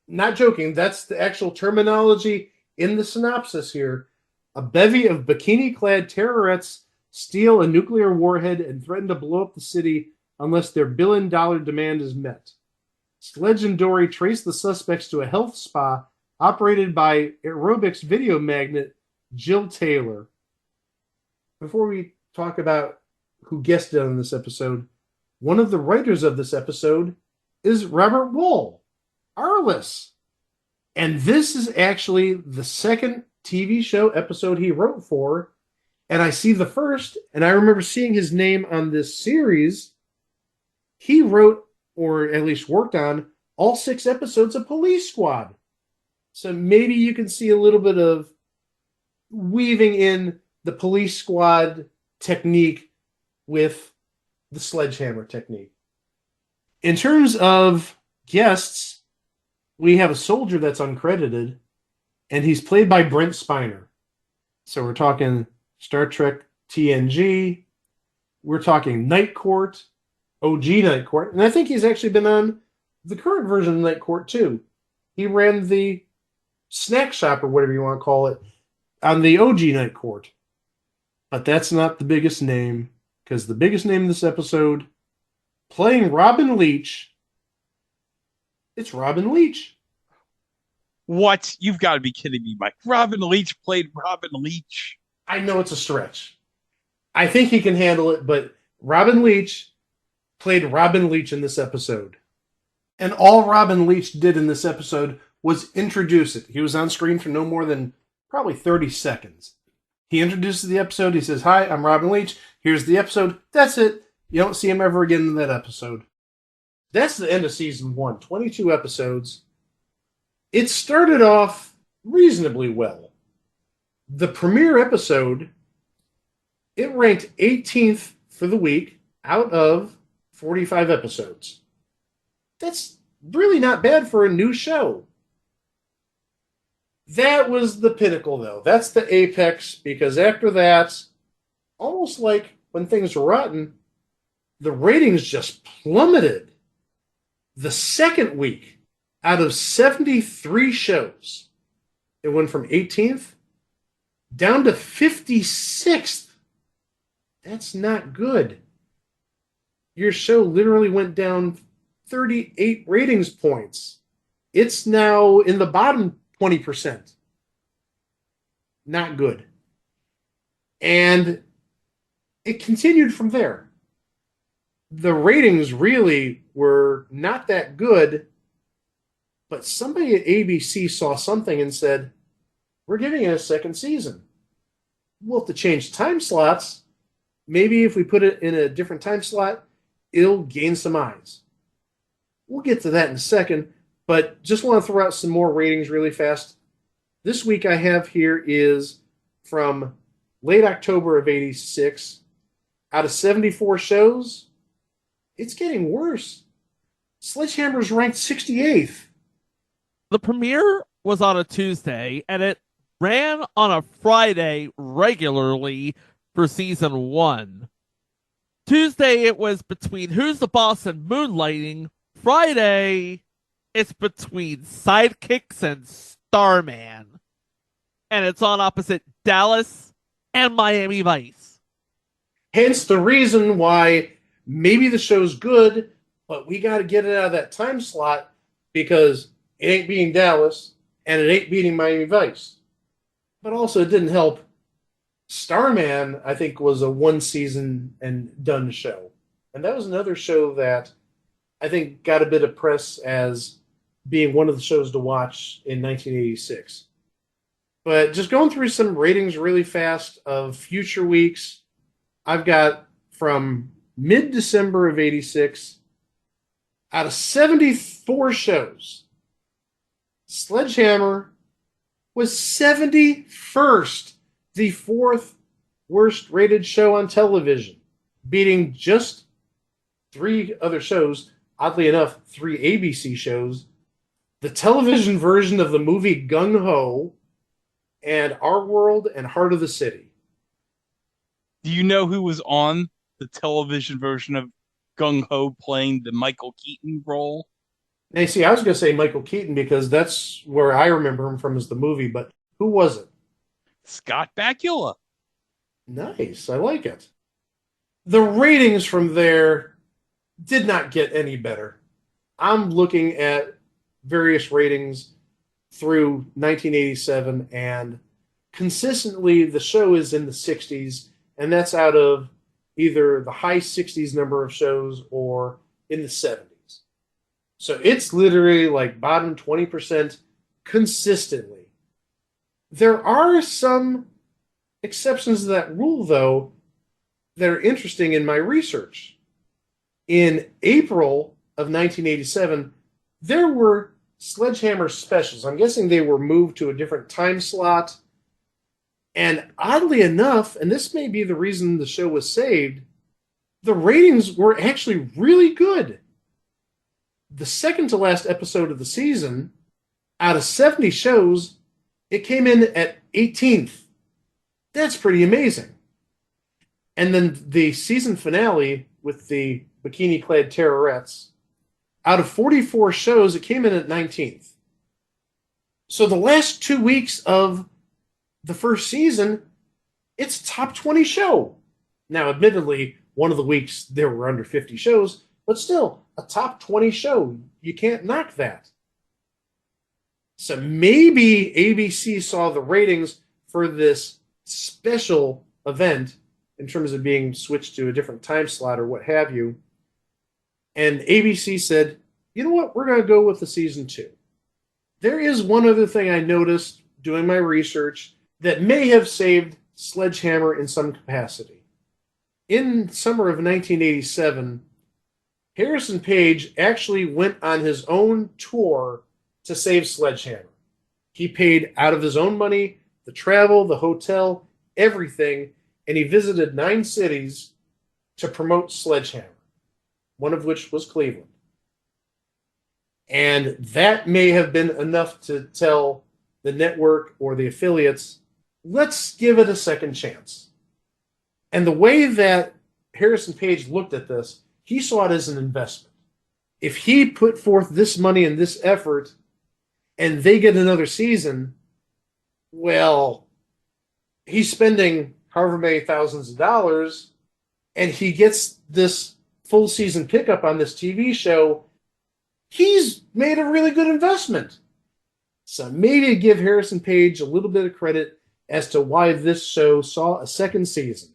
Not joking, that's the actual terminology in the synopsis here. A bevy of bikini-clad terrorettes steal a nuclear warhead and threaten to blow up the city unless their billion-dollar demand is met. Sledge and Dory trace the suspects to a health spa operated by aerobics video magnate Jill Taylor. Before we talk about who guested on this episode, one of the writers of this episode is Robert Wool, Arliss. And this is actually the second TV show episode he wrote for. And I see the first, and I remember seeing his name on this series. He wrote, or at least worked on, all 6 episodes of Police Squad. So maybe you can see a little bit of weaving in the Police Squad technique with the Sledgehammer technique. In terms of guests, we have a soldier that's uncredited, and he's played by Brent Spiner. So we're talking Star Trek TNG. We're talking Night Court, OG Night Court. And I think he's actually been on the current version of Night Court too. He ran the snack shop or whatever you want to call it on the OG Night Court. But that's not the biggest name, because the biggest name in this episode, playing Robin Leach, it's Robin Leach. What? You've got to be kidding me, Mike. Robin Leach played Robin Leach. I know it's a stretch. I think he can handle it, but Robin Leach played Robin Leach in this episode. And all Robin Leach did in this episode was introduce it. He was on screen for no more than probably 30 seconds. He introduces the episode. He says, "Hi, I'm Robin Leach. Here's the episode." That's it. You don't see him ever again in that episode. That's the end of season 1. 22 episodes. It started off reasonably well. The premiere episode, it ranked 18th for the week out of 45 episodes. That's really not bad for a new show. That was the pinnacle, though. That's the apex, because after that, almost like when things were rotten, the ratings just plummeted. The second week, out of 73 shows, it went from 18th down to 56th. That's not good. Your show literally went down 38 ratings points. It's now in the bottom 20%. Not good. And it continued from there. The ratings really were not that good, but somebody at ABC saw something and said, "We're giving it a second season. We'll have to change time slots. Maybe if we put it in a different time slot, it'll gain some eyes." We'll get to that in a second, but just want to throw out some more ratings really fast. This week I have here is from late October of 86. Out of 74 shows, it's getting worse. Sledgehammer's ranked 68th. The premiere was on a Tuesday, and it ran on a Friday regularly for season 1. Tuesday, it was between Who's the Boss and Moonlighting. Friday, it's between Sidekicks and Starman. And it's on opposite Dallas and Miami Vice. Hence the reason why maybe the show's good, but we got to get it out of that time slot because it ain't beating Dallas and it ain't beating Miami Vice. But also, it didn't help. Starman, I think, was a one season and done show. And that was another show that I think got a bit of press as being one of the shows to watch in 1986. But just going through some ratings really fast of future weeks, I've got from mid-December of 86, out of 74 shows, Sledgehammer was 71st, the fourth worst rated show on television, beating just 3 other shows, oddly enough, 3 ABC shows, the television version of the movie Gung Ho, and Our World and Heart of the City. Do you know who was on the television version of Gung Ho playing the Michael Keaton role? Now, see, I was going to say Michael Keaton because that's where I remember him from as the movie, but who was it? Scott Bakula. Nice, I like it. The ratings from there did not get any better. I'm looking at various ratings through 1987, and consistently the show is in the 60s, and that's out of either the high 60s number of shows or in the 70s. So it's literally like bottom 20% consistently. There are some exceptions to that rule, though, that are interesting in my research. In April of 1987, there were Sledgehammer specials. I'm guessing they were moved to a different time slot. And oddly enough, and this may be the reason the show was saved, the ratings were actually really good. The second to last episode of the season, out of 70 shows, it came in at 18th. That's pretty amazing. And then the season finale with the bikini-clad terrorettes, Out of 44 shows, it came in at 19th. So the last 2 weeks of the first season, it's a top 20 show. Now, admittedly, one of the weeks there were under 50 shows, but still, a top 20 show. You can't knock that. So maybe ABC saw the ratings for this special event in terms of being switched to a different time slot or what have you. And ABC said, you know what, we're going to go with the season 2. There is one other thing I noticed doing my research that may have saved Sledgehammer in some capacity. In summer of 1987, Harrison Page actually went on his own tour to save Sledgehammer. He paid out of his own money, the travel, the hotel, everything, and he visited 9 cities to promote Sledgehammer, one of which was Cleveland. And that may have been enough to tell the network or the affiliates, let's give it a second chance. And the way that Harrison Page looked at this, he saw it as an investment. If he put forth this money and this effort, and they get another season, well, he's spending however many thousands of dollars, and he gets this full season pickup on this TV show, he's made a really good investment. So maybe give Harrison Page a little bit of credit as to why this show saw a second season.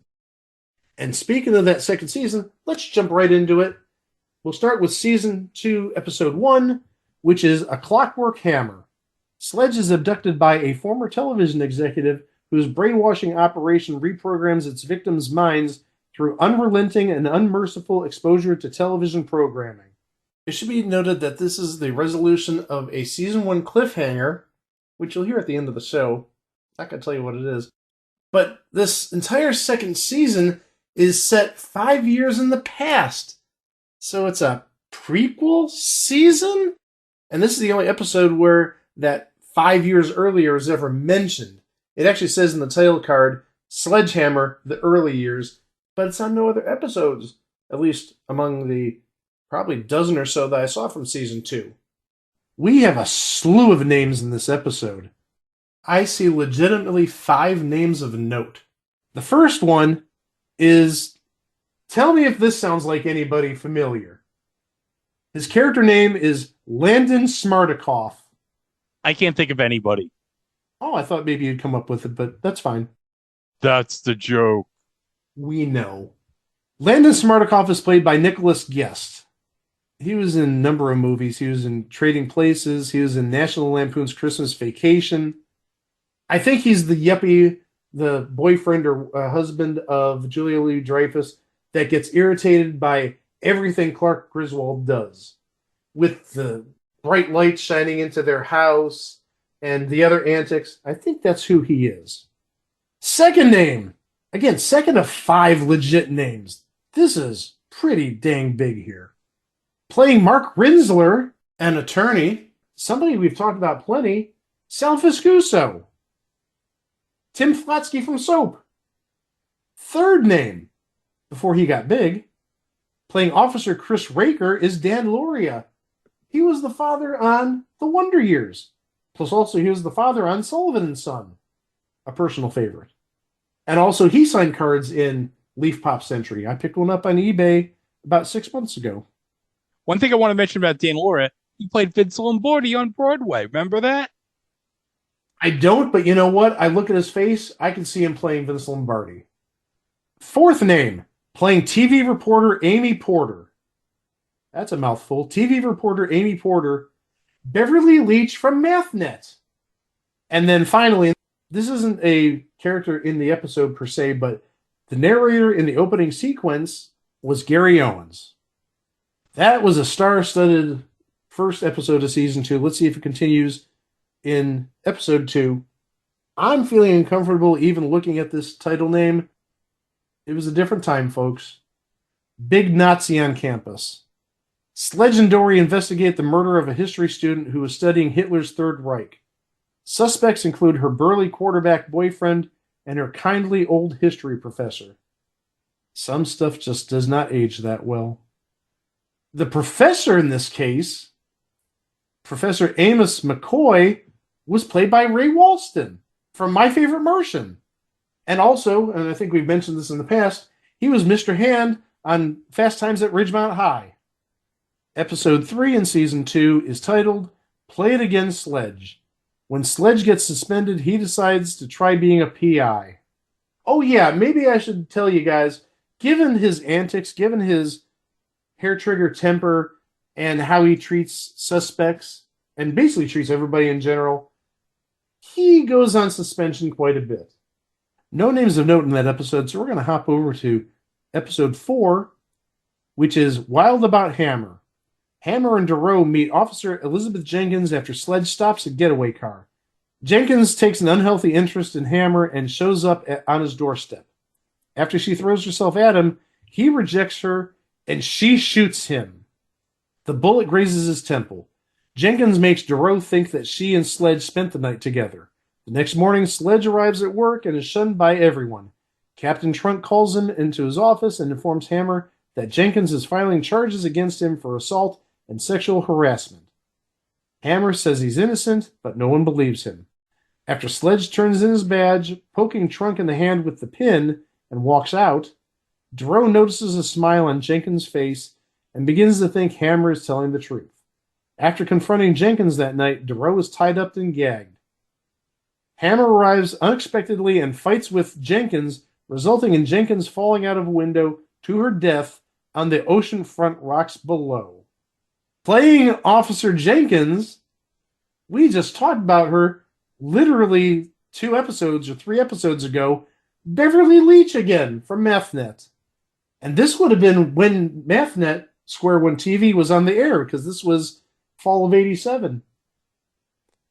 And speaking of that second season, let's jump right into it. We'll start with season 2, episode 1, which is A Clockwork Hammer. Sledge is abducted by a former television executive whose brainwashing operation reprograms its victims' minds through unrelenting and unmerciful exposure to television programming. It should be noted that this is the resolution of a season 1 cliffhanger, which you'll hear at the end of the show. I'm not going to tell you what it is. But this entire second season is set 5 years in the past. So it's a prequel season? And this is the only episode where that 5 years earlier is ever mentioned. It actually says in the title card, Sledgehammer, the early years, but it's on no other episodes, at least among the probably dozen or so that I saw from season 2. We have a slew of names in this episode. I see legitimately 5 names of note. The first one is, tell me if this sounds like anybody familiar. His character name is Landon Smartikoff. I can't think of anybody. Oh, I thought maybe you'd come up with it, but that's fine. That's the joke. We know. Landon Smartikoff is played by Nicholas Guest. He was in a number of movies. He was in Trading Places. He was in National Lampoon's Christmas Vacation. I think he's the yuppie, the boyfriend or husband of Julia Louis-Dreyfus that gets irritated by everything Clark Griswold does. With the bright lights shining into their house and the other antics. I think that's who he is. Second name. Again, second of 5 legit names. This is pretty dang big here. Playing Mark Rinsler, an attorney, somebody we've talked about plenty, Sal Fiscuso. Tim Flotsky from Soap. Third name, before he got big, playing Officer Chris Raker is Dan Loria. He was the father on The Wonder Years. Plus also he was the father on Sullivan and Son, a personal favorite. And also he signed cards in Leaf Pop Century. I picked one up on eBay about 6 months ago. One thing I want to mention about Dan Laura, he played Vince Lombardi on Broadway. Remember that? I don't, but you know what? I look at his face, I can see him playing Vince Lombardi. Fourth name, playing TV reporter Amy Porter. That's a mouthful. TV reporter Amy Porter, Beverly Leach from MathNet. And then finally, this isn't a character in the episode per se, but the narrator in the opening sequence was Gary Owens. That was a star-studded first episode of season 2. Let's see if it continues in episode 2. I'm feeling uncomfortable even looking at this title name. It was a different time, folks. Big Nazi on campus. Sledge and Dory investigate the murder of a history student who was studying Hitler's Third Reich. Suspects include her burly quarterback boyfriend and her kindly old history professor. Some stuff just does not age that well. The professor in this case, Professor Amos McCoy, was played by Ray Walston from My Favorite Martian. And also, and I think we've mentioned this in the past, he was Mr. Hand on Fast Times at Ridgemont High. Episode 3 in Season 2 is titled Play It Again, Sledge. When Sledge gets suspended, he decides to try being a PI. Oh yeah, maybe I should tell you guys, given his antics, given his hair-trigger temper, and how he treats suspects, and basically treats everybody in general, he goes on suspension quite a bit. No names of note in that episode, so we're going to hop over to episode 4, which is Wild About Hammer. Hammer and Duro meet Officer Elizabeth Jenkins after Sledge stops a getaway car. Jenkins takes an unhealthy interest in Hammer and shows up on his doorstep. After she throws herself at him, he rejects her and she shoots him. The bullet grazes his temple. Jenkins makes Duro think that she and Sledge spent the night together. The next morning, Sledge arrives at work and is shunned by everyone. Captain Trunk calls him into his office and informs Hammer that Jenkins is filing charges against him for assault and sexual harassment. Hammer says he's innocent, but no one believes him. After Sledge turns in his badge, poking Trunk in the hand with the pin, and walks out, Duro notices a smile on Jenkins' face and begins to think Hammer is telling the truth. After confronting Jenkins that night, Duro is tied up and gagged. Hammer arrives unexpectedly and fights with Jenkins, resulting in Jenkins falling out of a window to her death on the oceanfront rocks below. Playing Officer Jenkins, we just talked about her literally 2 episodes or 3 episodes ago, Beverly Leach again from MathNet. And this would have been when MathNet Square One TV was on the air, because this was fall of 87.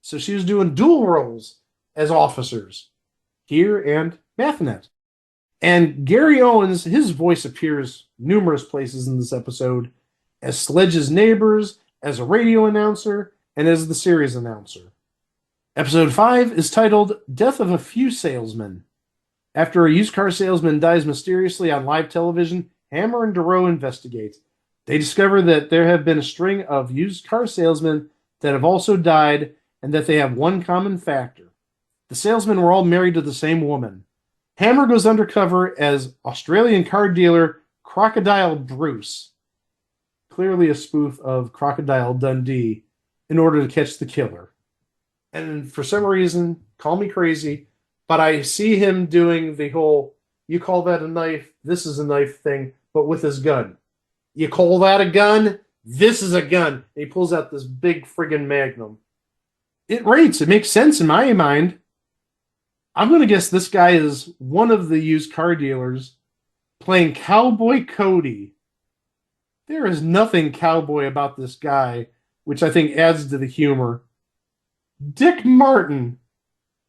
So she was doing dual roles as officers here and MathNet. And Gary Owens, his voice appears numerous places in this episode as Sledge's neighbors, as a radio announcer, and as the series announcer. Episode 5 is titled Death of a Few Salesmen. After a used car salesman dies mysteriously on live television, Hammer and Duro investigate. They discover that there have been a string of used car salesmen that have also died, and that they have one common factor. The salesmen were all married to the same woman. Hammer goes undercover as Australian car dealer Crocodile Bruce, clearly a spoof of Crocodile Dundee, in order to catch the killer. And for some reason, call me crazy, but I see him doing the whole, you call that a knife, this is a knife thing, but with his gun. You call that a gun? This is a gun. And he pulls out this big friggin' Magnum. It rates. It makes sense in my mind. I'm going to guess this guy is one of the used car dealers playing Cowboy Cody. There is nothing cowboy about this guy, which I think adds to the humor. Dick Martin.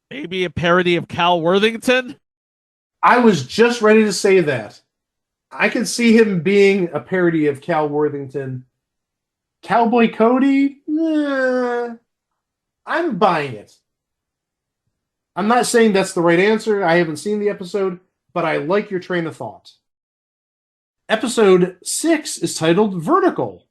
Maybe a parody of Cal Worthington? I was just ready to say that. I could see him being a parody of Cal Worthington. Cowboy Cody? I'm buying it. I'm not saying that's the right answer. I haven't seen the episode, but I like your train of thought. Episode 6 is titled Vertical.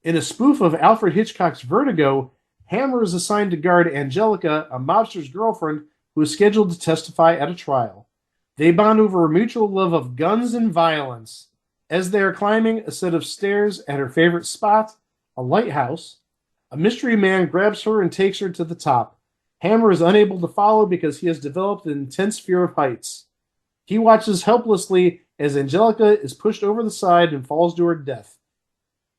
In a spoof of Alfred Hitchcock's Vertigo, Hammer is assigned to guard Angelica, a mobster's girlfriend who is scheduled to testify at a trial. They bond over a mutual love of guns and violence. As they are climbing a set of stairs at her favorite spot, a lighthouse, a mystery man grabs her and takes her to the top. Hammer is unable to follow because he has developed an intense fear of heights. He watches helplessly as Angelica is pushed over the side and falls to her death.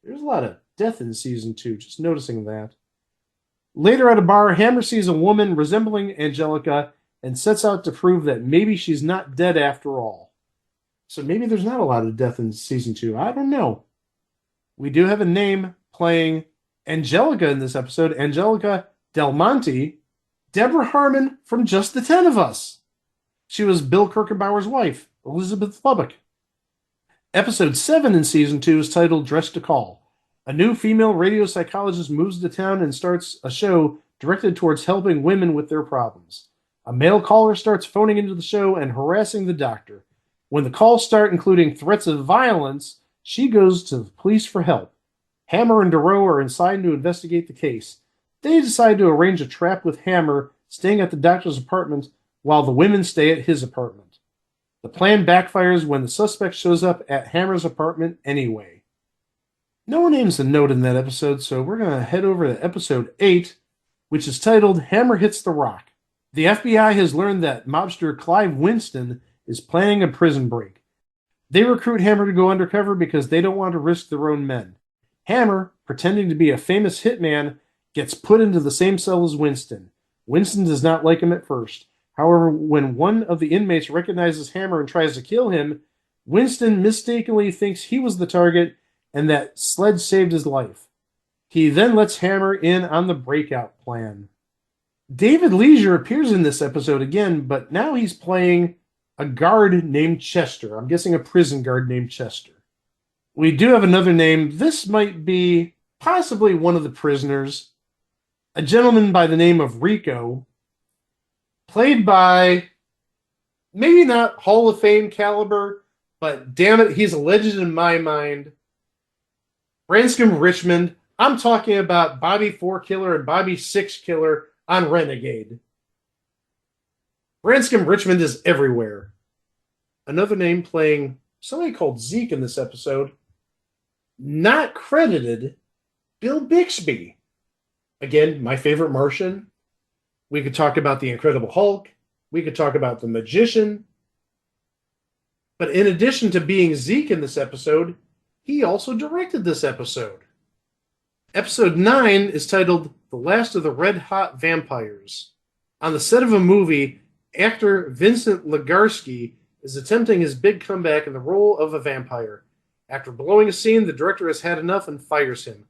There's a lot of death in season 2, just noticing that. Later at a bar, Hammer sees a woman resembling Angelica and sets out to prove that maybe she's not dead after all. So maybe there's not a lot of death in season 2. I don't know. We do have a name playing Angelica in this episode, Angelica Del Monte, Deborah Harmon from Just the 10 of Us. She was Bill Kirchenbauer's wife, Elizabeth Lubbock. Episode 7 in season 2 is titled Dress to Call. A new female radio psychologist moves to town and starts a show directed towards helping women with their problems. A male caller starts phoning into the show and harassing the doctor. When the calls start including threats of violence, she goes to the police for help. Hammer and Duro are inside to investigate the case. They decide to arrange a trap with Hammer staying at the doctor's apartment while the women stay at his apartment. The plan backfires when the suspect shows up at Hammer's apartment anyway. No name's a note in that episode, so we're going to head over to episode 8, which is titled Hammer Hits the Rock. The FBI has learned that mobster Clive Winston is planning a prison break. They recruit Hammer to go undercover because they don't want to risk their own men. Hammer, pretending to be a famous hitman, gets put into the same cell as Winston. Winston does not like him at first. However, when one of the inmates recognizes Hammer and tries to kill him, Winston mistakenly thinks he was the target and that Sledge saved his life. He then lets Hammer in on the breakout plan. David Leisure appears in this episode again, but now he's playing a guard named Chester. I'm guessing a prison guard named Chester. We do have another name. This might be possibly one of the prisoners. A gentleman by the name of Rico, played by maybe not Hall of Fame caliber, but damn it, he's a legend in my mind. Branscombe Richmond. I'm talking about Bobby 4 Killer and Bobby 6 Killer on Renegade. Branscombe Richmond is everywhere. Another name playing somebody called Zeke in this episode. Not credited, Bill Bixby. Again, my favorite Martian. We could talk about the Incredible Hulk. We could talk about the Magician. But in addition to being Zeke in this episode, he also directed this episode. Episode 9 is titled The Last of the Red Hot Vampires. On the set of a movie, actor Vincent Legarsky is attempting his big comeback in the role of a vampire. After blowing a scene, the director has had enough and fires him.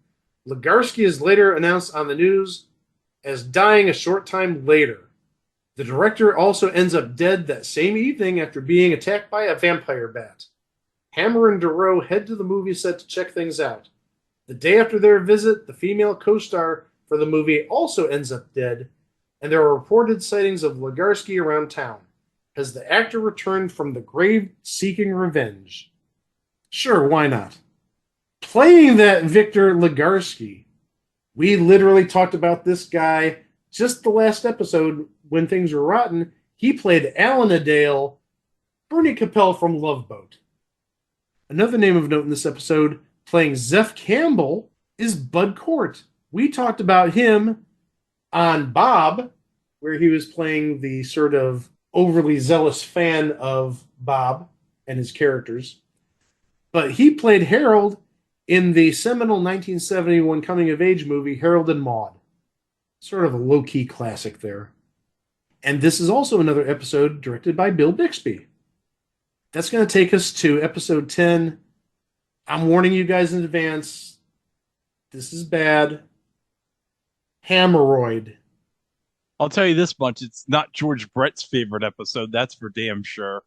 Legarsky is later announced on the news as dying a short time later. The director also ends up dead that same evening after being attacked by a vampire bat. Hammer and Duro head to the movie set to check things out. The day after their visit, the female co-star for the movie also ends up dead, and there are reported sightings of Legarsky around town. Has the actor returned from the grave seeking revenge? Sure, why not? Playing that Victor Legarsky, we literally talked about this guy just the last episode when things were rotten. He played Alan Adale, Bernie Capel from Love Boat. Another name of note in this episode, playing Zeph Campbell, is Bud Cort. We talked about him on Bob, where he was playing the sort of overly zealous fan of Bob and his characters. But he played Harold in the seminal 1971 coming-of-age movie Harold and Maude. Sort of a low-key classic there. And this is also another episode directed by Bill Bixby. That's going to take us to episode 10. I'm warning you guys in advance. This is bad. Hemorrhoid. I'll tell you this much. It's not George Brett's favorite episode. That's for damn sure.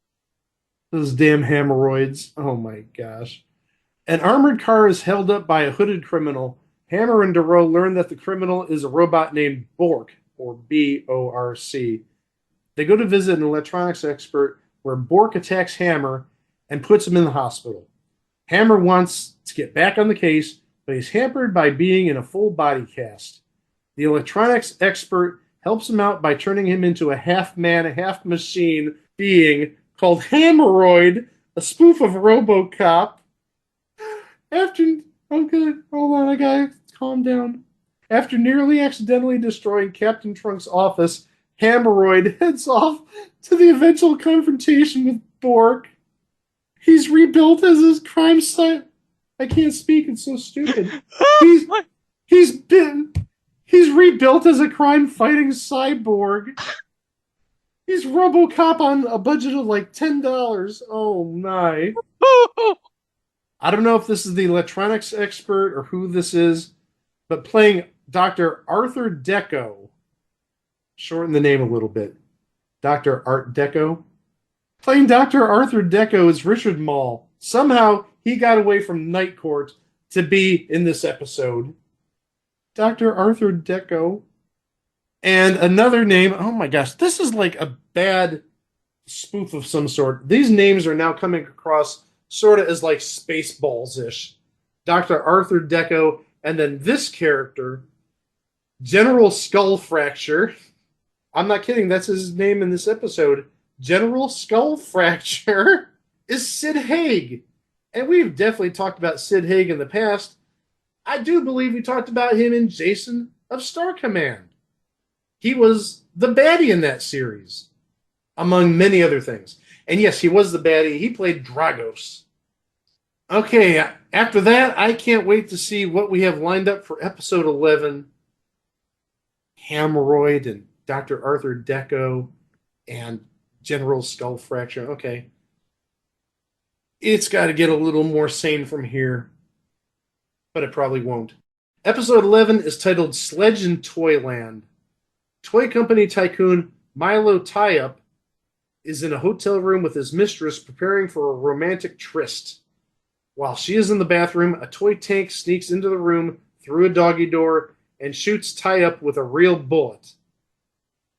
Those damn hemorrhoids. Oh my gosh. An armored car is held up by a hooded criminal. Hammer and Duro learn that the criminal is a robot named Bork, or B-O-R-C. They go to visit an electronics expert where Bork attacks Hammer and puts him in the hospital. Hammer wants to get back on the case, but he's hampered by being in a full body cast. The electronics expert helps him out by turning him into a half-man, half-machine being called Hemorrhoid, a spoof of RoboCop. Oh good, hold on, I gotta calm down. After nearly accidentally destroying Captain Trunk's office, Hemorrhoid heads off to the eventual confrontation with Bork. He's rebuilt as his crime site. I can't speak, it's so stupid. He's rebuilt as a crime-fighting cyborg. He's RoboCop on a budget of like $10. Oh my. I don't know if this is the electronics expert or who this is, but playing Dr. Arthur Deco. Shorten the name a little bit. Dr. Art Deco. Playing Dr. Arthur Deco is Richard Mall. Somehow he got away from Night Court to be in this episode. Dr. Arthur Deco. And another name, oh my gosh, this is like a bad spoof of some sort. These names are now coming across sort of as like Spaceballs-ish. Dr. Arthur Deco, and then this character, General Skull Fracture. I'm not kidding, that's his name in this episode. General Skull Fracture is Sid Haig. And we've definitely talked about Sid Haig in the past. I do believe we talked about him in Jason of Star Command. He was the baddie in that series, among many other things. And yes, he was the baddie. He played Dragos. Okay, after that, I can't wait to see what we have lined up for episode 11. Hemorrhoid and Dr. Arthur Deco and General Skull Fracture. Okay. It's got to get a little more sane from here, but it probably won't. Episode 11 is titled Sledge in Toyland. Toy company tycoon Milo Tie-Up is in a hotel room with his mistress preparing for a romantic tryst. While she is in the bathroom, a toy tank sneaks into the room through a doggy door and shoots Tie-Up with a real bullet.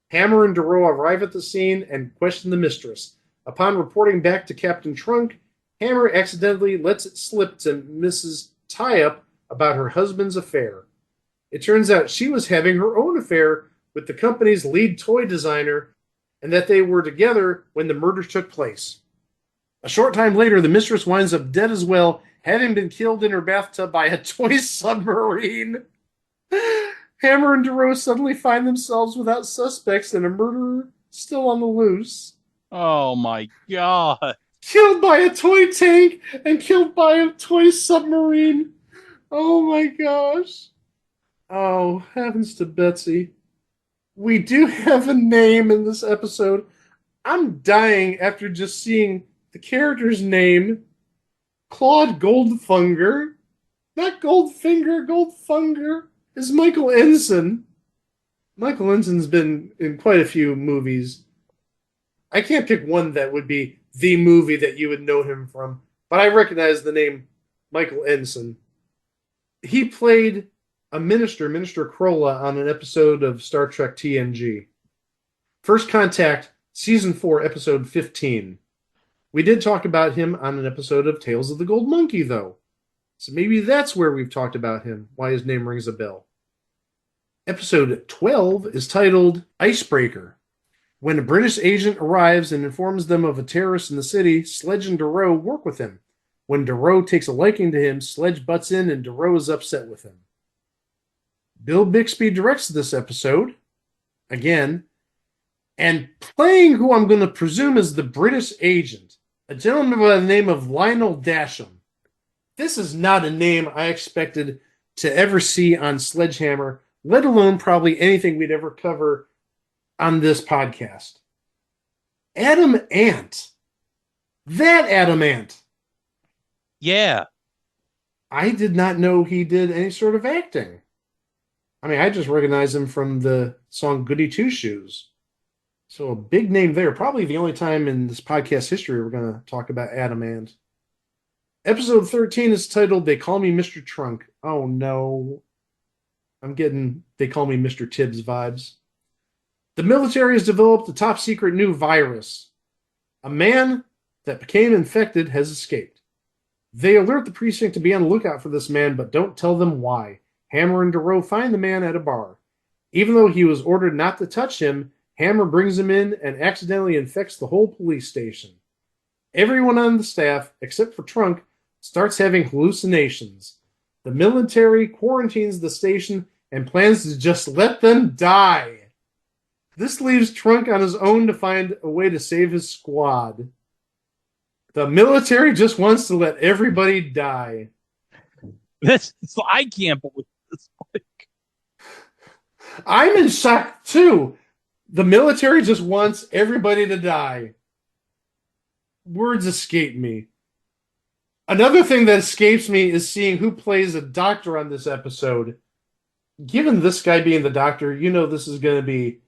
Hammer and Duro arrive at the scene and question the mistress. Upon reporting back to Captain Trunk, Hammer accidentally lets it slip to Mrs. Tie-Up about her husband's affair. It turns out she was having her own affair with the company's lead toy designer, and that they were together when the murder took place. A short time later, the mistress winds up dead as well, having been killed in her bathtub by a toy submarine. Hammer and Duro suddenly find themselves without suspects and a murderer still on the loose. Oh my god. Killed by a toy tank and killed by a toy submarine. Oh my gosh. Oh, heavens to Betsy. We do have a name in this episode. I'm dying after just seeing the character's name. Claude Goldfunger. Not Goldfinger, Goldfunger. Is Michael Ensign. Michael Ensign's been in quite a few movies. I can't pick one that would be the movie that you would know him from, but I recognize the name Michael Ensign. He played a minister, Minister Krolla, on an episode of Star Trek TNG. First Contact, Season 4, Episode 15. We did talk about him on an episode of Tales of the Gold Monkey, though. So maybe that's where we've talked about him, why his name rings a bell. Episode 12 is titled Icebreaker. When a British agent arrives and informs them of a terrorist in the city, Sledge and Duro work with him. When Duro takes a liking to him, Sledge butts in and Duro is upset with him. Bill Bixby directs this episode, again, and playing who I'm going to presume is the British agent, a gentleman by the name of Lionel Dasham. This is not a name I expected to ever see on Sledgehammer, let alone probably anything we'd ever cover on this podcast. Adam Ant. That Adam Ant. Yeah. I did not know he did any sort of acting. I mean, I just recognize him from the song Goody Two Shoes. So a big name there. Probably the only time in this podcast history we're going to talk about Adam Ant. Episode 13 is titled They Call Me Mr. Trunk. Oh no. I'm getting They Call Me Mr. Tibbs vibes. The military has developed a top secret new virus. A man that became infected has escaped. They alert the precinct to be on the lookout for this man, but don't tell them why. Hammer and Duro find the man at a bar. Even though he was ordered not to touch him, Hammer brings him in and accidentally infects the whole police station. Everyone on the staff, except for Trunk, starts having hallucinations. The military quarantines the station and plans to just let them die. This leaves Trunk on his own to find a way to save his squad. The military just wants to let everybody die. I can't believe this. I'm in shock too. The military just wants everybody to die. Words escape me. Another thing that escapes me is seeing who plays a doctor on this episode. Given this guy being the doctor, you know this is going to be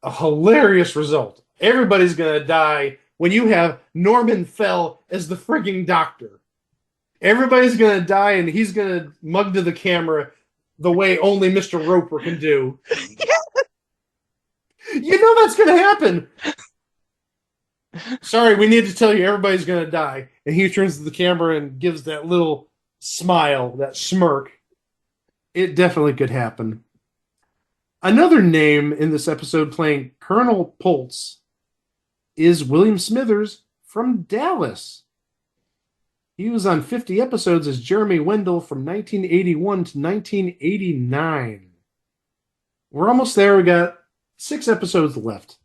a hilarious result. Everybody's going to die when you have Norman Fell as the frigging doctor. Everybody's going to die, and he's going to mug to the camera the way only Mr. Roper can do. You know that's going to happen. Sorry, we need to tell you everybody's going to die. And he turns to the camera and gives that little smile, that smirk. It definitely could happen. Another name in this episode playing Colonel Poltz is William Smithers from Dallas. He was on 50 episodes as Jeremy Wendell from 1981 to 1989. We're almost there. We got 6 episodes left.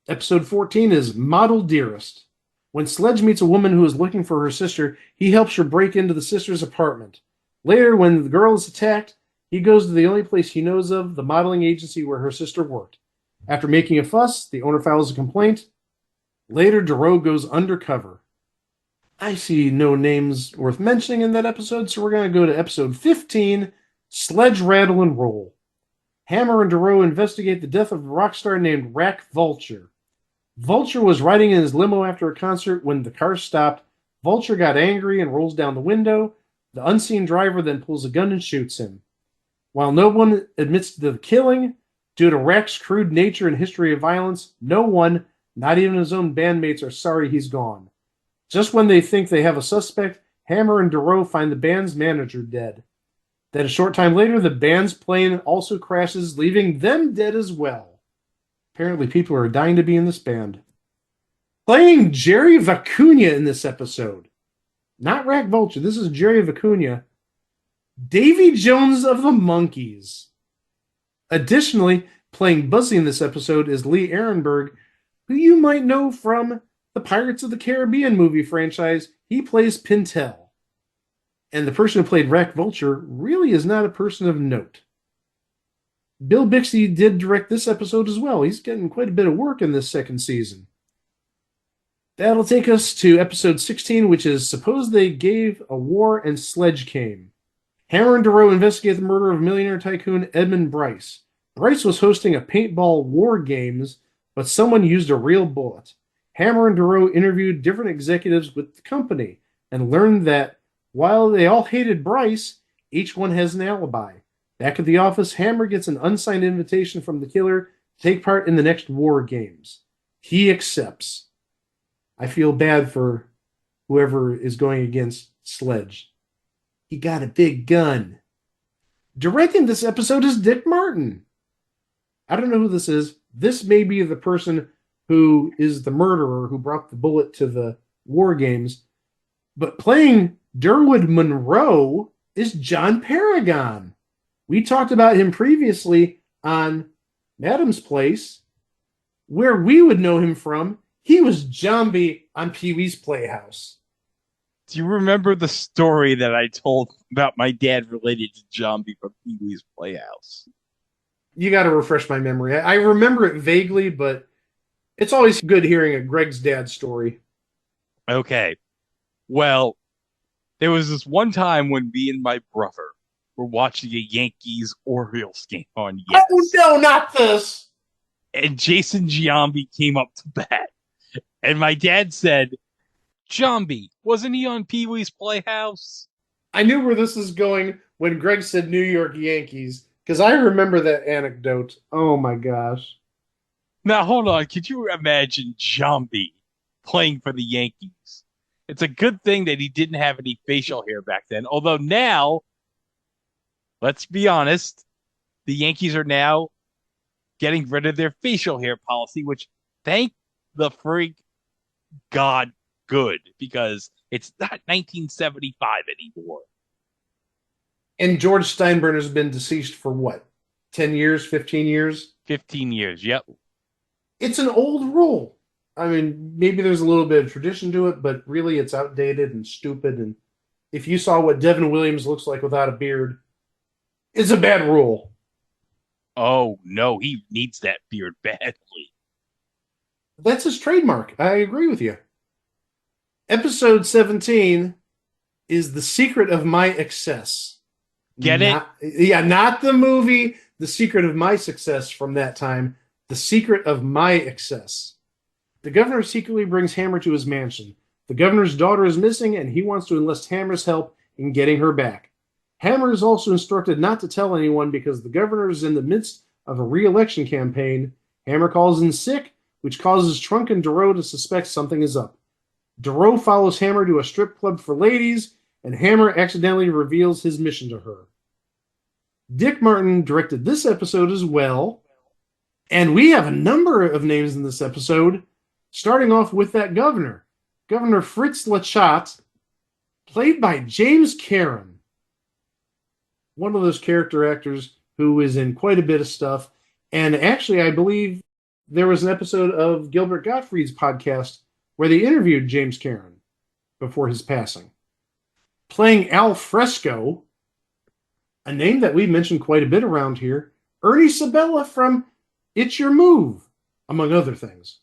Episode 14 is Model Dearest. When Sledge meets a woman who is looking for her sister, he helps her break into the sister's apartment. Later, when the girl is attacked, he goes to the only place he knows of, the modeling agency where her sister worked. After making a fuss, the owner files a complaint. Later, Duro goes undercover. I see no names worth mentioning in that episode, so we're going to go to episode 15, Sledge, Rattle, and Roll. Hammer and Duro investigate the death of a rock star named Rack Vulture. Vulture was riding in his limo after a concert. When the car stopped, Vulture got angry and rolls down the window. The unseen driver then pulls a gun and shoots him. While no one admits to the killing, due to Rack's crude nature and history of violence, no one, not even his own bandmates, are sorry he's gone. Just when they think they have a suspect, Hammer and Duro find the band's manager dead. Then a short time later, the band's plane also crashes, leaving them dead as well. Apparently people are dying to be in this band. Playing Jerry Vicuña in this episode. Not Rack Vulture, this is Jerry Vicuña. Davy Jones of the Monkees. Additionally, playing Buzzy in this episode is Lee Ehrenberg, who you might know from the Pirates of the Caribbean movie franchise. He plays Pintel. And the person who played Rack Vulture really is not a person of note. Bill Bixby did direct this episode as well. He's getting quite a bit of work in this second season. That'll take us to episode 16, which is Suppose They Gave a War and Sledge Came. Hammer and Duro investigate the murder of millionaire tycoon Edmund Bryce. Bryce was hosting a paintball war games, but someone used a real bullet. Hammer and Duro interviewed different executives with the company and learned that while they all hated Bryce, each one has an alibi. Back at the office, Hammer gets an unsigned invitation from the killer to take part in the next war games. He accepts. I feel bad for whoever is going against Sledge. He got a big gun. Directing this episode is Dick Martin. I don't know who this is. This may be the person who is the murderer who brought the bullet to the war games. But playing Derwood Monroe is John Paragon. We talked about him previously on Madam's Place, where we would know him from. He was Jambi on Pee-wee's Playhouse. Do you remember the story that I told about my dad related to Jambi from Pee-wee's Playhouse? You got to refresh my memory. I remember it vaguely, but it's always good hearing a Greg's dad story. Okay. Well, there was this one time when me and my brother were watching a Yankees-Orioles game on Yes. Oh, no, not this! And Jason Giambi came up to bat. And my dad said, Giambi, wasn't he on Pee-wee's Playhouse? I knew where this is going when Greg said New York Yankees, because I remember that anecdote. Oh, my gosh. Now, hold on. Could you imagine Giambi playing for the Yankees? It's a good thing that he didn't have any facial hair back then. Although now, let's be honest, the Yankees are now getting rid of their facial hair policy, which, thank the freak God, good, because it's not 1975 anymore. And George Steinbrenner has been deceased for what? 10 years, 15 years? 15 years, yep. It's an old rule. I mean, maybe there's a little bit of tradition to it, but really it's outdated and stupid. And if you saw what Devin Williams looks like without a beard, it's a bad rule. Oh, no, he needs that beard badly. That's his trademark. I agree with you. Episode 17 is The Secret of My Excess. Get it? Yeah, not the movie The Secret of My Success from that time. The Secret of My Excess. The governor secretly brings Hammer to his mansion. The governor's daughter is missing, and he wants to enlist Hammer's help in getting her back. Hammer is also instructed not to tell anyone because the governor is in the midst of a re-election campaign. Hammer calls in sick, which causes Trunk and Duro to suspect something is up. Duro follows Hammer to a strip club for ladies, and Hammer accidentally reveals his mission to her. Dick Martin directed this episode as well, and we have a number of names in this episode, starting off with that governor, Governor Fritz Lachat, played by James Karen, one of those character actors who is in quite a bit of stuff. And actually, I believe there was an episode of Gilbert Gottfried's podcast where they interviewed James Karen before his passing. Playing Al Fresco, a name that we mentioned quite a bit around here, Ernie Sabella from It's Your Move, among other things.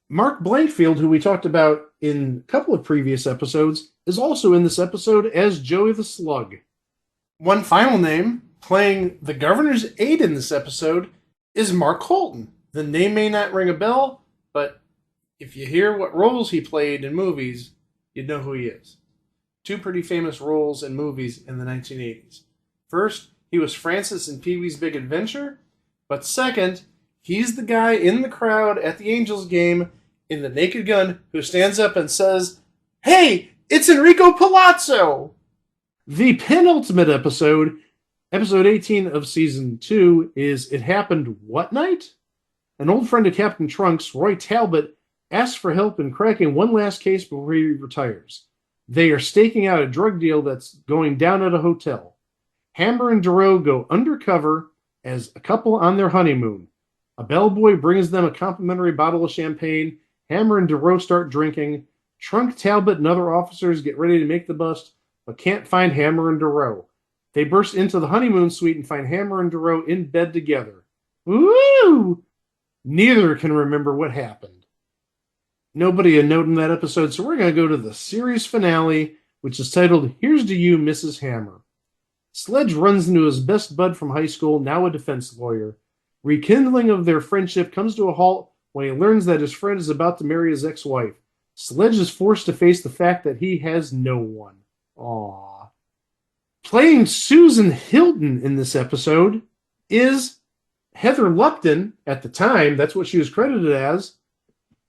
Mark Blankfield, who we talked about in a couple of previous episodes, is also in this episode as Joey the Slug. One final name, playing the governor's aide in this episode, is Mark Holton. The name may not ring a bell, but if you hear what roles he played in movies, you'd know who he is. Two pretty famous roles in movies in the 1980s. First, he was Francis in Pee-wee's Big Adventure, but second, he's the guy in the crowd at the Angels game in The Naked Gun who stands up and says, "Hey, it's Enrico Palazzo!" The penultimate episode, episode 18 of season 2, is It Happened What Night? An old friend of Captain Trunks, Roy Talbot, asks for help in cracking one last case before he retires. They are staking out a drug deal that's going down at a hotel. Hammer and Duro go undercover as a couple on their honeymoon. A bellboy brings them a complimentary bottle of champagne. Hammer and Duro start drinking. Trunk, Talbot, and other officers get ready to make the bust, but can't find Hammer and Duro. They burst into the honeymoon suite and find Hammer and Duro in bed together. Woo! Neither can remember what happened. Nobody a note in that episode, so we're going to go to the series finale, which is titled, Here's to You, Mrs. Hammer. Sledge runs into his best bud from high school, now a defense lawyer. Rekindling of their friendship comes to a halt when he learns that his friend is about to marry his ex-wife. Sledge is forced to face the fact that he has no one. Aww. Playing Susan Hilton in this episode is Heather Lupton. At the time, that's what she was credited as.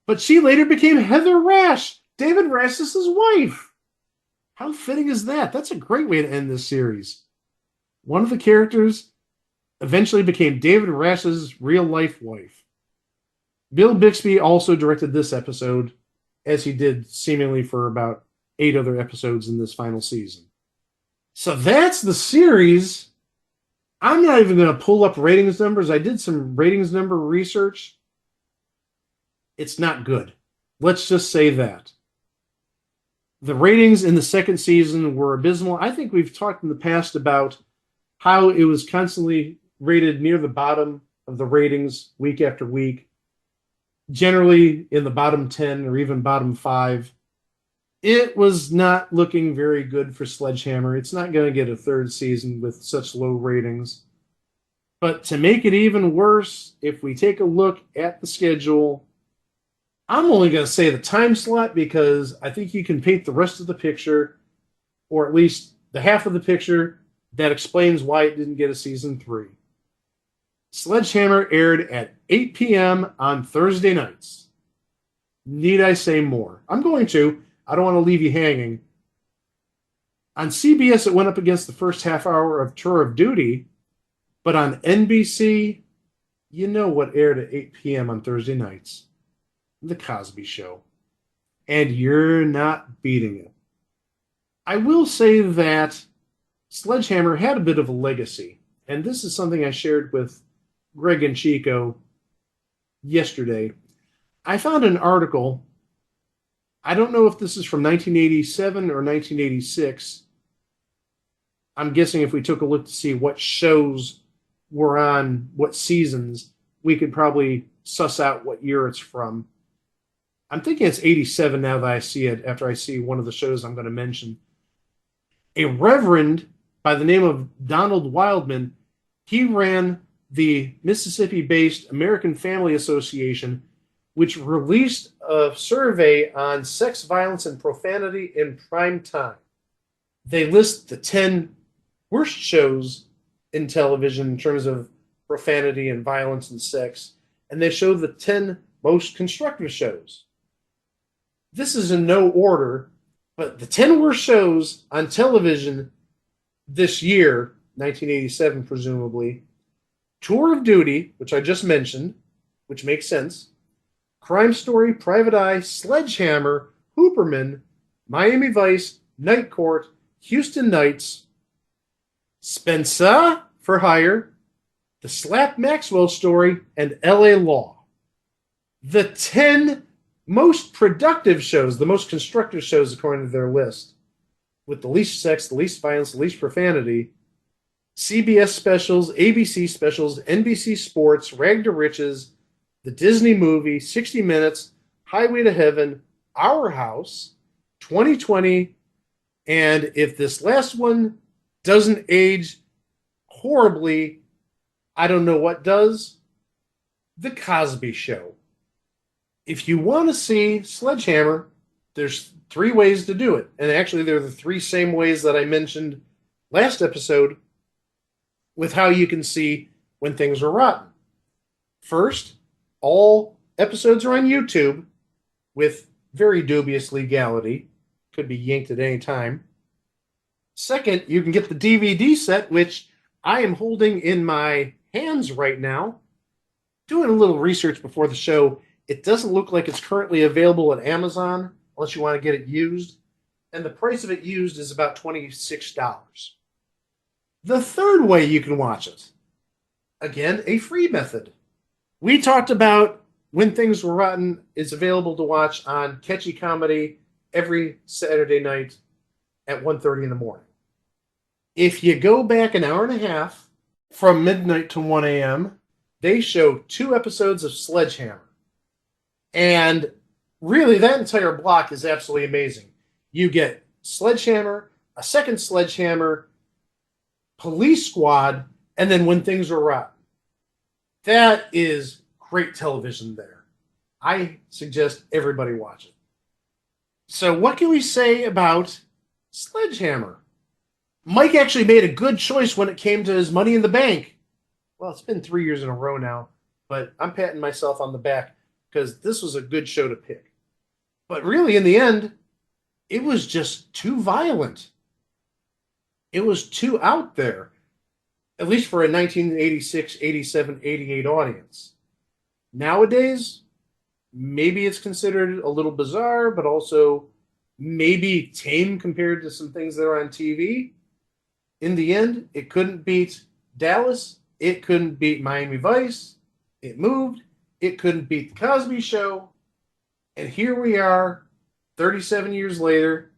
But she later became Heather Rash, David Rasmus's wife. How fitting is that? That's a great way to end this series. One of the characters eventually became David Rash's real-life wife. Bill Bixby also directed this episode, as he did seemingly for about 8 other episodes in this final season. So that's the series. I'm not even going to pull up ratings numbers. I did some ratings number research. It's not good. Let's just say that. The ratings in the second season were abysmal. I think we've talked in the past about how it was constantly rated near the bottom of the ratings week after week, generally in the bottom 10 or even bottom 5. It was not looking very good for Sledgehammer. It's not going to get a third season with such low ratings. But to make it even worse, if we take a look at the schedule, I'm only going to say the time slot because I think you can paint the rest of the picture, or at least the half of the picture that explains why it didn't get a season 3. Sledgehammer aired at 8 p.m. on Thursday nights. Need I say more? I'm going to. I don't want to leave you hanging. On CBS, it went up against the first half hour of Tour of Duty, but on NBC, you know what aired at 8 p.m. on Thursday nights. The Cosby Show. And you're not beating it. I will say that Sledgehammer had a bit of a legacy, and this is something I shared with Greg and Chico yesterday. I found an article. I don't know if this is from 1987 or 1986. I'm guessing if we took a look to see what shows were on what seasons, we could probably suss out what year it's from. I'm thinking it's 87 now that I see it, after I see one of the shows I'm going to mention. A reverend by the name of Donald Wildman, he ran the Mississippi-based American Family Association, which released a survey on sex, violence, and profanity in prime time. They list the 10 worst shows in television in terms of profanity and violence and sex, and they show the 10 most constructive shows. This is in no order, But the 10 worst shows on television this year, 1987 presumably, Tour of Duty, which I just mentioned, which makes sense, Crime Story, Private Eye, Sledgehammer, Hooperman, Miami Vice, Night Court, Houston Knights, Spencer for Hire, The Slap Maxwell Story, and LA Law. The 10 most productive shows, the most constructive shows according to their list, with the least sex, the least violence, the least profanity, CBS specials, ABC specials, NBC Sports, Rag to Riches, the Disney movie, 60 Minutes, Highway to Heaven, Our House, 2020, and if this last one doesn't age horribly, I don't know what does, The Cosby Show. If you want to see Sledgehammer, there's 3 ways to do it. And actually, they're the 3 same ways that I mentioned last episode with how you can see When Things Are Rotten. First, all episodes are on YouTube with very dubious legality. Could be yanked at any time. Second, you can get the DVD set, which I am holding in my hands right now. Doing a little research before the show, it doesn't look like it's currently available at Amazon unless you want to get it used. And the price of it used is about $26. The third way you can watch it, again, a free method. We talked about When Things Were Rotten is available to watch on Catchy Comedy every Saturday night at 1:30 in the morning. If you go back an hour and a half from midnight to 1 a.m., they show 2 episodes of Sledgehammer. And really, that entire block is absolutely amazing. You get Sledgehammer, a second Sledgehammer, Police Squad, and then When Things Were Rotten. That is great television there. I suggest everybody watch it. So what can we say about Sledgehammer? Mike actually made a good choice when it came to his Money in the Bank. Well, it's been 3 years in a row now, but I'm patting myself on the back because this was a good show to pick. But really, in the end, it was just too violent. It was too out there, at least for a 1986, 87, 88 audience. Nowadays, maybe it's considered a little bizarre, but also maybe tame compared to some things that are on TV. In the end, it couldn't beat Dallas. It couldn't beat Miami Vice. It moved. It couldn't beat The Cosby Show. And here we are, 37 years later,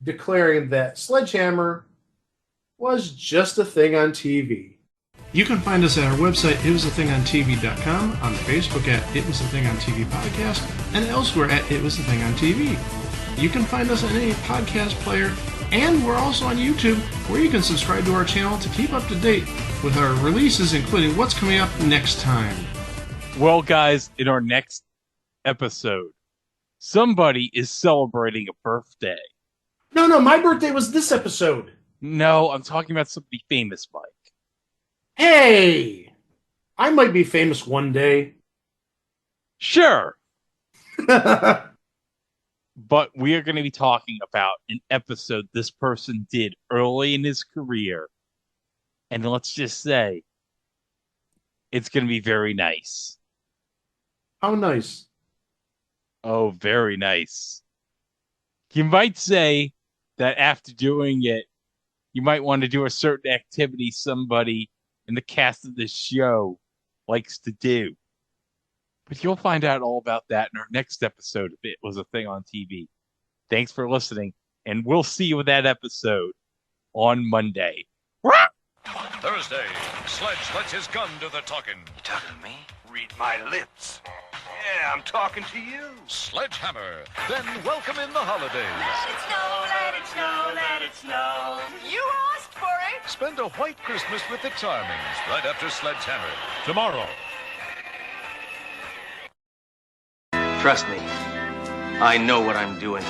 declaring that Sledgehammer was just a thing on TV. You can find us at our website, itwasathingontv.com, on Facebook at It Was a Thing on TV Podcast, and elsewhere at It Was a Thing on TV. You can find us on any podcast player, and we're also on YouTube, where you can subscribe to our channel to keep up to date with our releases, including what's coming up next time. Well, guys, in our next episode, somebody is celebrating a birthday. No, my birthday was this episode. No, I'm talking about somebody famous, Mike. Hey! I might be famous one day. Sure. But we are going to be talking about an episode this person did early in his career. And let's just say, it's going to be very nice. How nice? Oh, very nice. You might say that after doing it, you might want to do a certain activity somebody in the cast of this show likes to do. But you'll find out all about that in our next episode if It Was a Thing on TV. Thanks for listening, and we'll see you with that episode on Monday. Thursday, Sledge lets his gun do the talking. You talking to me? Read my lips. Yeah, I'm talking to you. Sledgehammer. Then welcome in the holidays. Let it snow, let it snow, let it snow. You asked for it. Spend a white Christmas with the Charmings right after Sledgehammer. Tomorrow. Trust me, I know what I'm doing.